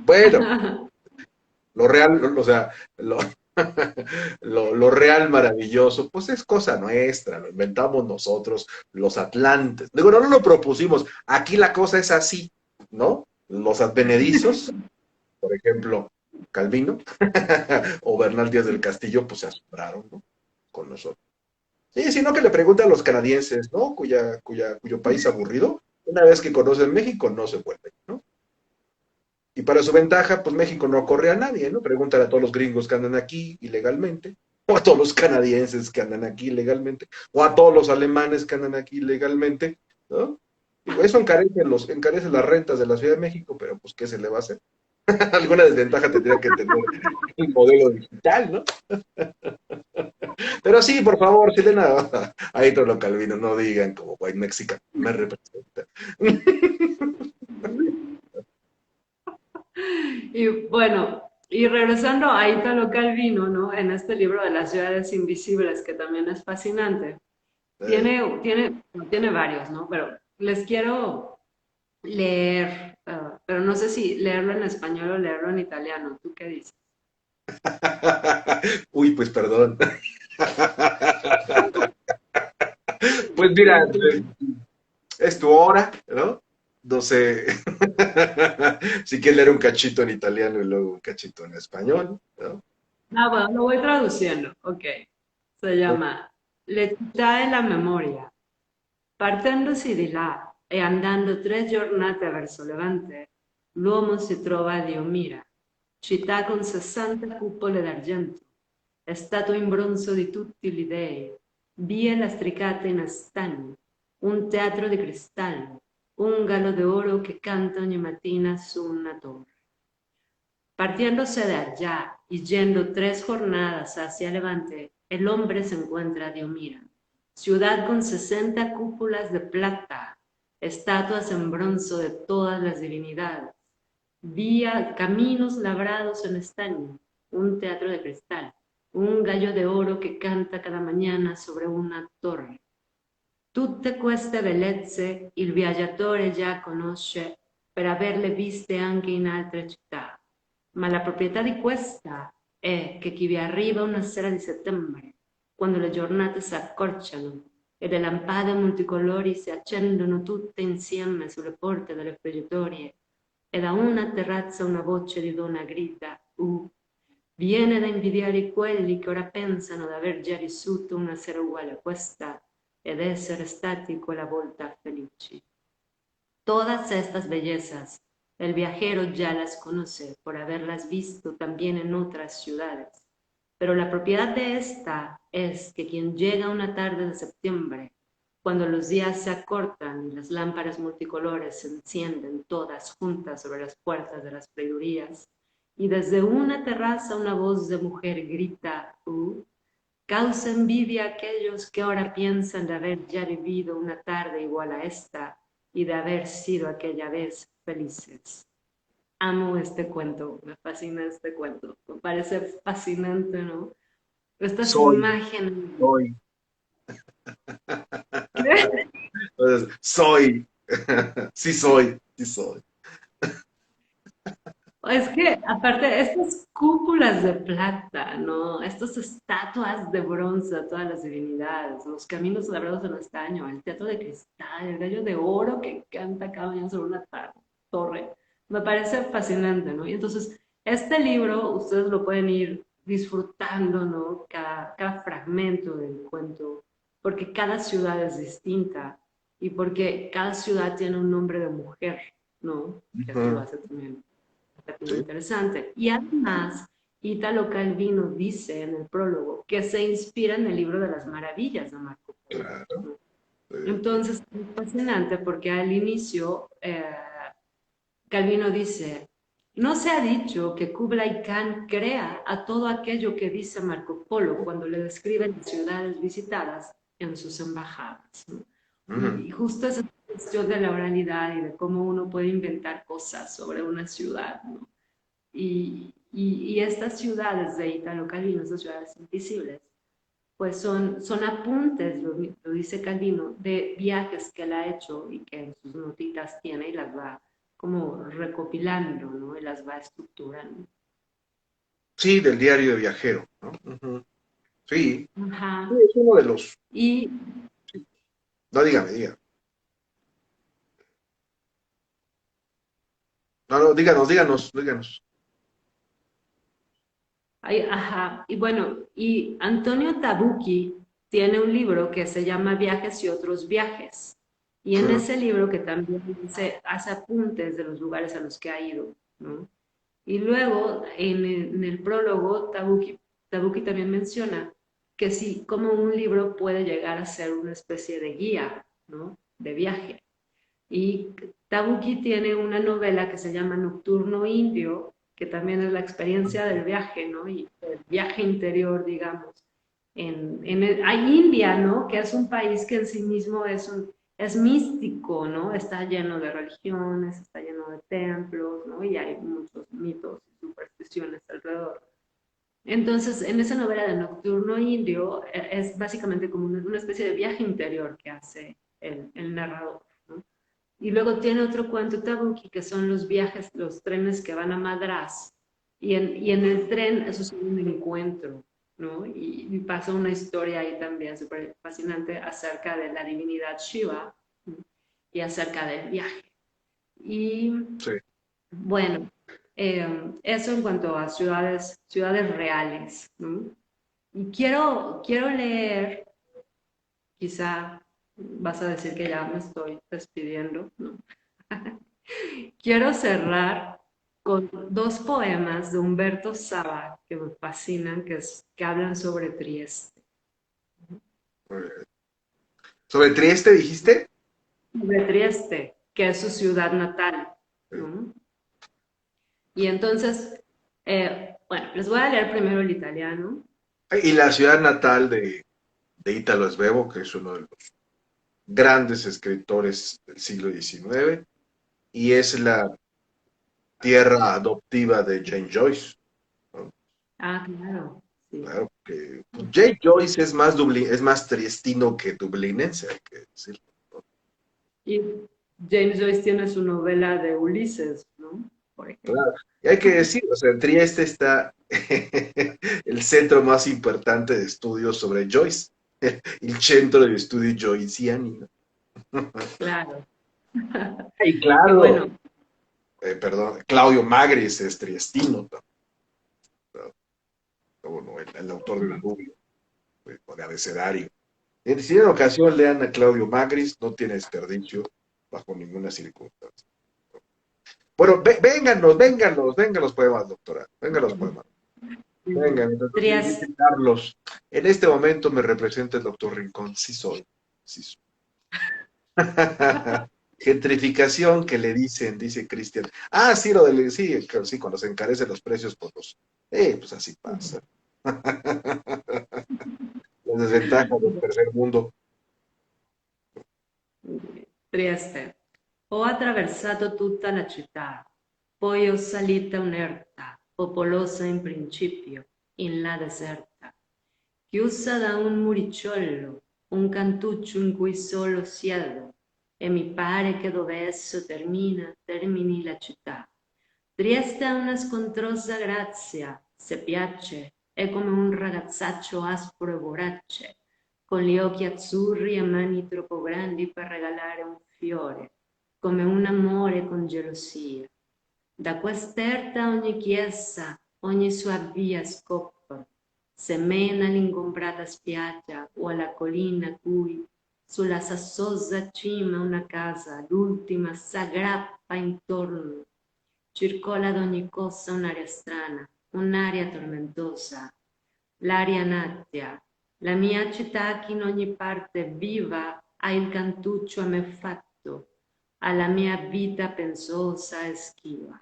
Bueno, lo real, o sea, lo real maravilloso, pues es cosa nuestra, lo inventamos nosotros, los atlantes. Digo, no lo propusimos, aquí la cosa es así, ¿no? Los advenedizos, por ejemplo, Calvino o Bernal Díaz del Castillo, pues se asombraron, ¿no? Con nosotros. Sí, sino que le pregunte a los canadienses, ¿no? Cuyo país aburrido, una vez que conocen México, no se vuelven, ¿no? Y para su ventaja, pues México no corre a nadie, ¿no? Pregúntale a todos los gringos que andan aquí ilegalmente. o a todos los canadienses que andan aquí legalmente, o a todos los alemanes que andan aquí legalmente, ¿no? Digo, eso encarece las rentas de la Ciudad de México, pero pues, ¿qué se le va a hacer? Alguna desventaja tendría que tener el modelo digital, ¿no? Pero sí, por favor, Selena, ahí todo lo Calvino, no digan como White Mexican, me representa. Y bueno, y regresando a Italo Calvino, ¿no? En este libro de las ciudades invisibles, que también es fascinante, Eh, tiene varios, ¿no? Pero les quiero leer, pero no sé si leerlo en español o leerlo en italiano. ¿Tú qué dices? Uy, pues perdón. Pues mira, es tu hora, ¿no? No sé si quieres leer un cachito en italiano y luego un cachito en español, ¿no? Ah, bueno, lo voy traduciendo. Ok. Se llama Le città e la memoria. Partendosi di là e andando 3 giornate verso Levante, l'uomo si trova a Diomira, città con 60 cupole d'argento, è stato in bronzo di tutti gli dei, vie lastricate in stagno, un teatro di cristallo, un gallo d'oro che canta ogni mattina su una torre. Partiéndose de allá y yendo 3 jornadas hacia Levante, el hombre se encuentra a Diomira, ciudad con 60 cúpulas de plata, estatuas en bronce de todas las divinidades, vía, caminos labrados en estaño, un teatro de cristal, un gallo de oro que canta cada mañana sobre una torre. Tutte queste bellezze il viaggiatore già conosce per averle viste anche in altre città, ma la proprietà di questa è che chi vi arriva una sera di settembre, quando le giornate si accorciano e le lampade multicolori si accendono tutte insieme sulle porte delle friggitorie, e da una terrazza una voce di donna grida, viene da invidiare quelli che ora pensano di aver già vissuto una sera uguale a questa ed essere stati quella volta felici. Todas estas bellezas el viajero ya las conoce por haberlas visto también en otras ciudades, pero la propiedad de esta es que quien llega una tarde de septiembre, cuando los días se acortan y las lámparas multicolores se encienden todas juntas sobre las puertas de las freidurías, y desde una terraza una voz de mujer grita, causa envidia a aquellos que ahora piensan de haber ya vivido una tarde igual a esta y de haber sido aquella vez felices. Amo este cuento, me fascina este cuento, me parece fascinante, ¿no? Estas Soy, imágenes. soy, entonces, soy, sí soy. Es que, aparte, estas cúpulas de plata, ¿no? Estas estatuas de bronce a todas las divinidades, los caminos labrados en estaño, el teatro de cristal, el gallo de oro que canta cada mañana sobre una torre, me parece fascinante, ¿no? Y entonces, este libro, ustedes lo pueden ir disfrutando, ¿no? Cada fragmento del cuento, porque cada ciudad es distinta y porque cada ciudad tiene un nombre de mujer, ¿no? Que esto lo Ujú, hace también muy sí, interesante. Y además, Italo Calvino dice en el prólogo que se inspira en el libro de las maravillas de Marco Polo. claro. ¿No? Entonces, es fascinante porque al inicio Calvino dice, no se ha dicho que Kublai Khan crea a todo aquello que dice Marco Polo cuando le describe las ciudades visitadas en sus embajadas. ¿No? Ujú, Y justo esa cuestión de la oralidad y de cómo uno puede inventar cosas sobre una ciudad, ¿no? Y estas ciudades de Italo Calvino, estas ciudades invisibles, pues son apuntes, lo dice Calvino, de viajes que él ha hecho y que en sus notitas tiene y las va como recopilando, ¿no? Y las va estructurando. sí, del diario de viajero, ¿no? Ujú, sí, sí, Ajá. es uno de los. Y No, dígame, dígame. No, no, díganos. Ajá, y bueno, y Antonio Tabucchi tiene un libro que se llama Viajes y otros viajes. Y en Ujú, ese libro que también hace apuntes de los lugares a los que ha ido, ¿no? Y luego en el prólogo Tabucchi también menciona que sí, como un libro puede llegar a ser una especie de guía, ¿no? De viaje. Y Tabucchi tiene una novela que se llama Nocturno Indio, que también es la experiencia del viaje, ¿no? Y el viaje interior, digamos. Hay India, ¿no? Que es un país que en sí mismo es místico, ¿no? Está lleno de religiones, está lleno de templos, ¿no? Y hay muchos mitos y supersticiones alrededor. Entonces, en esa novela de Nocturno Indio es básicamente como una especie de viaje interior que hace el narrador, ¿no? Y luego tiene otro cuento Tabuki, que son los viajes, los trenes que van a Madras. Y en el tren sucede un encuentro, ¿no? Y pasa una historia ahí también súper fascinante acerca de la divinidad Shiva, ¿no? Y acerca del viaje. Y Sí. bueno, eso en cuanto a ciudades reales, ¿no? Y quiero leer, quizá vas a decir que ya me estoy despidiendo, ¿no? Quiero cerrar con dos poemas de Humberto Saba que me fascinan, que hablan sobre Trieste. ¿Sobre Trieste dijiste? Sobre Trieste, que es su ciudad natal, ¿no? Y entonces, bueno, les voy a leer primero el italiano. Y la ciudad natal de Ítalo Svevo, que es uno de los grandes escritores del siglo XIX, y es la tierra adoptiva de Jane Joyce, ¿no? Ah, claro, sí. Claro que Jane Joyce es más es más triestino que dublinense, hay que decirlo, ¿no? Y James Joyce tiene su novela de Ulises, ¿no? Por ejemplo. Claro. Y hay que decir, o sea, en Trieste está el centro más importante de estudios sobre Joyce, el Centro di Studi Joyciani, ¿no? Claro. Y Y claro, bueno, perdón, Claudio Magris es triestino, ¿no? No, el autor de Danubio, o de Abecedario. Si en ocasión lean a Claudio Magris, no tiene desperdicio bajo ninguna circunstancia. Bueno, vengan los poemas, doctora, vengan los poemas. Vengan, entonces Trieste. dice Carlos, en este momento me representa el doctor Rincón, sí soy, sí soy. Gentrificación que le dicen, dice Cristian. Ah, sí, lo del, sí, claro, sí, cuando se encarecen los precios, pues pues así pasa. Las desventajas del tercer mundo. Trieste. Ho attraversato tutta la città, poi ho salita un'erta, popolosa in principio, in là deserta, chiusa da un muricciolo, un cantuccio in cui solo siedo, e mi pare che dove esso termina, termini la città. Trieste ha una scontrosa grazia, se piace, è come un ragazzaccio aspro e vorace, con gli occhi azzurri e mani troppo grandi per regalare un fiore, come un amore con gelosia. Da quest'erta ogni chiesa, ogni sua via scopre, se mena all'ingombrata spiaggia o alla collina cui, sulla sassosa cima una casa, l'ultima, s'aggrappa intorno. Circola ad ogni cosa un'aria strana, un'aria tormentosa, l'aria natia, la mia città che in ogni parte viva ha il cantuccio a me fatto, alla mia vita pensosa e schiva.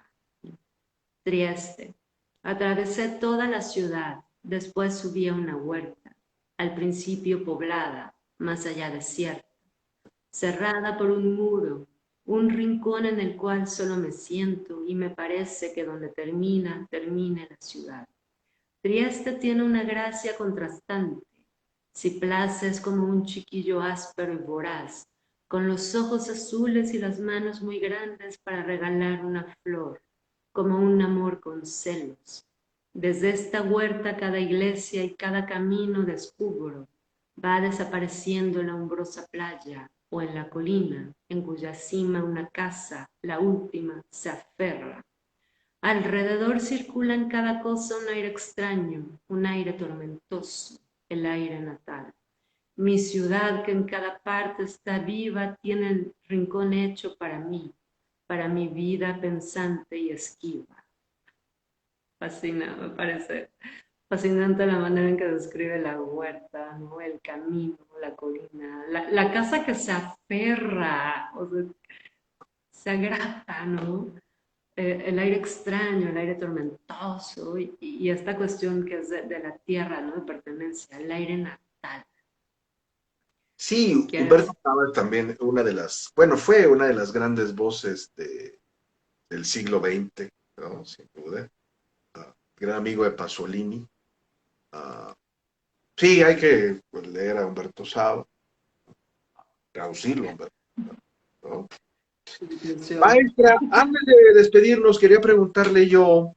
Trieste. Atravesé toda la ciudad, después subí a una huerta, al principio poblada, más allá desierta, cerrada por un muro, un rincón en el cual solo me siento y me parece que donde termina, termine la ciudad. Trieste tiene una gracia contrastante. Si place es como un chiquillo áspero y voraz, con los ojos azules y las manos muy grandes para regalar una flor, como un amor con celos. Desde esta huerta cada iglesia y cada camino descubro, va desapareciendo en la umbrosa playa o en la colina, en cuya cima una casa, la última, se aferra. Alrededor circula en cada cosa un aire extraño, un aire tormentoso, el aire natal. Mi ciudad que en cada parte está viva tiene el rincón hecho para mi vida pensante y esquiva. Fascina, me parece Fascinante la manera en que describe la huerta, ¿no? El camino, la colina, la casa que se aferra, o sea, se agrapa, ¿no? El aire extraño, el aire tormentoso y esta cuestión que es de la tierra, ¿no? De pertenencia, el aire natal. Sí, ¿Quieres? Humberto Távora también una de las, bueno, fue una de las grandes voces del siglo XX, ¿no? Sin duda. Gran amigo de Pasolini. Ah, sí, hay que pues, leer a Humberto Saba, traducirlo, Humberto, ¿no? Conclusión. Maestra, antes de despedirnos, quería preguntarle yo,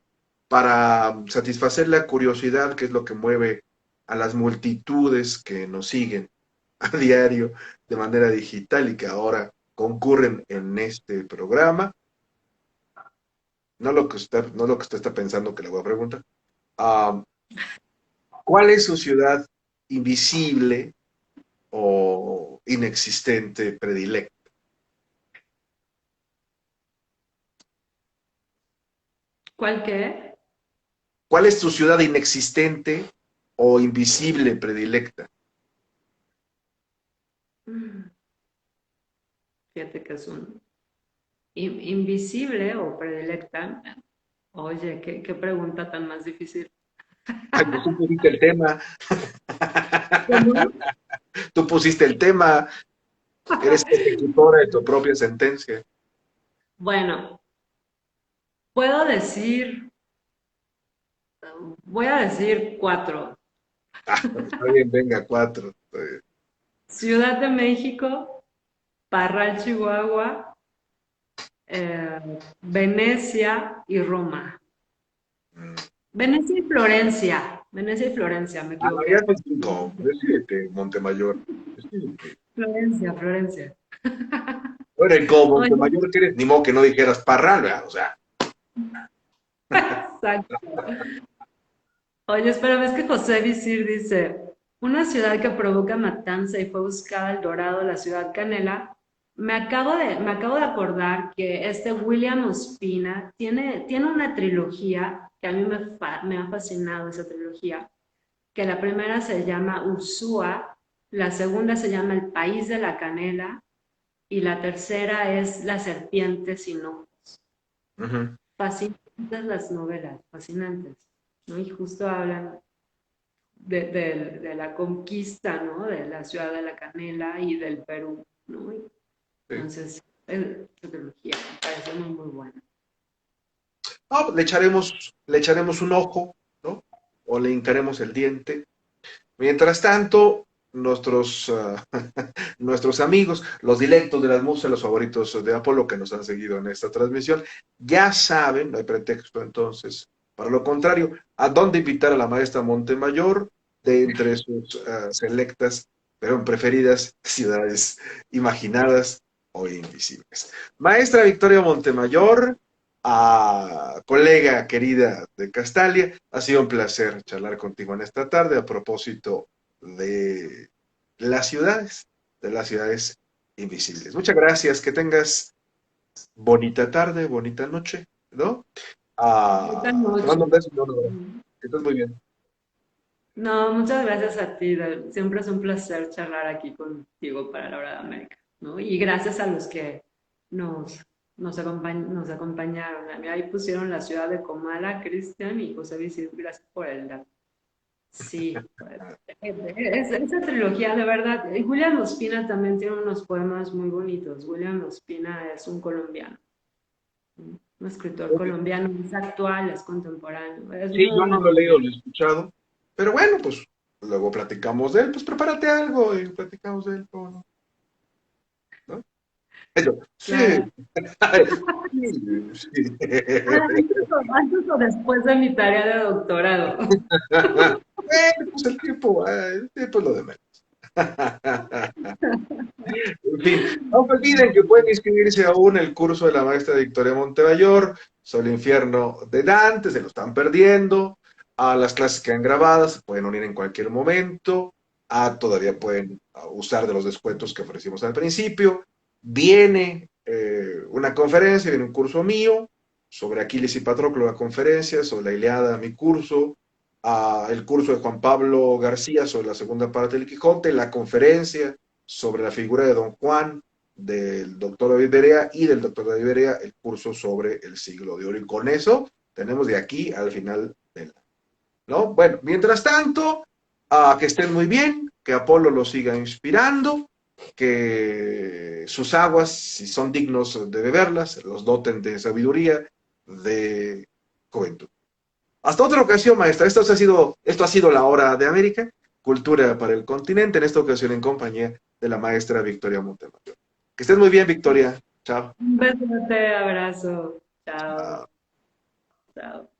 para satisfacer la curiosidad, que es lo que mueve a las multitudes que nos siguen a diario de manera digital y que ahora concurren en este programa, no lo que usted está pensando que le voy a preguntar. Ah, ¿Cuál es su ciudad invisible o inexistente predilecta? ¿Cuál qué? ¿Cuál es tu ciudad inexistente o invisible predilecta? Mm, Fíjate que es un invisible o predilecta. Oye, qué pregunta tan más difícil. Ay, pues tú pusiste el tema, ¿Cómo? tú pusiste el tema, eres ejecutora de tu propia sentencia. Bueno, puedo decir, voy a decir cuatro. Está bien, venga, cuatro. Ciudad de México, Parral, Chihuahua, Venecia y Roma. Mm. Venecia y Florencia, me Ah, ya equivoqué. son cinco. Decídete, Montemayor. Decídete. Florencia, Florencia. Bueno, y como Oye, Montemayor que eres, ni modo que no dijeras Parral, ¿verdad? O sea, exacto. Oye, espérame, es que José Visir dice, una ciudad que provoca matanza y fue buscada el Dorado, la ciudad Canela. Me acabo de acordar que este William Ospina tiene una trilogía que a mí me ha fascinado esa trilogía, que la primera se llama Ursúa, la segunda se llama El País de la Canela y la tercera es La Serpiente sin ojos. ujú, Fascinantes las novelas, fascinantes, ¿no? Y justo hablan de la conquista, ¿no? De la ciudad de la canela y del Perú, ¿no? sí. Entonces, esta trilogía me parece muy, muy buena. Ah, pues le echaremos un ojo, ¿no? O le hincaremos el diente. Mientras tanto, nuestros amigos, los dilectos de las musas, los favoritos de Apolo que nos han seguido en esta transmisión, ya saben, no hay pretexto entonces, para lo contrario, a dónde invitar a la maestra Montemayor de entre sus selectas, pero preferidas ciudades imaginadas o invisibles. Maestra Victoria Montemayor, colega querida de Castalia, ha sido un placer charlar contigo en esta tarde a propósito de las ciudades, de las ciudades invisibles. Muchas gracias, que tengas bonita tarde, bonita noche, ¿no? Bonita Te noche. mando un beso y un abrazo. Que estés muy bien. No, muchas gracias a ti. Siempre es un placer charlar aquí contigo para la hora de América, ¿no? Y gracias a los que nos, nos acompañaron. A mí ahí pusieron la ciudad de Comala, Cristian y José Vicente. Gracias por el dato. Sí, pues, esa trilogía, de verdad. William Ospina también tiene unos poemas muy bonitos. William Ospina es un colombiano, un escritor colombiano, es actual, es contemporáneo, es Sí, yo muy, no lo he muy leído, bueno. lo he escuchado, pero bueno, pues luego platicamos de él, pues prepárate algo y platicamos de él, ¿cómo no? ¿No? Eso, sí, Claro. sí, sí. Antes o después de mi tarea de doctorado. Bueno, pues el tiempo es lo de menos. En fin, no olviden que pueden inscribirse aún en el curso de la maestra Victoria Montemayor, Sol Infierno de Dante, se lo están perdiendo. A las clases que han grabadas se pueden unir en cualquier momento. Todavía pueden usar de los descuentos que ofrecimos al principio. Viene una conferencia, viene un curso mío sobre Aquiles y Patroclo, la conferencia, sobre la Ilíada, mi curso. el curso de Juan Pablo García sobre la segunda parte del Quijote, la conferencia sobre la figura de Don Juan del doctor David Berea y del doctor David Berea el curso sobre el siglo de oro. Y con eso tenemos de aquí al final del año, ¿no? Bueno, mientras tanto, que estén muy bien, que Apolo los siga inspirando, que sus aguas, si son dignos de beberlas, los doten de sabiduría, de juventud. Hasta otra ocasión, maestra. Esto ha sido la Hora de América, cultura para el continente, en esta ocasión en compañía de la maestra Victoria Montemayor. Que estés muy bien, Victoria. Chao. Un besote, abrazo. Chao. Chao. Chao.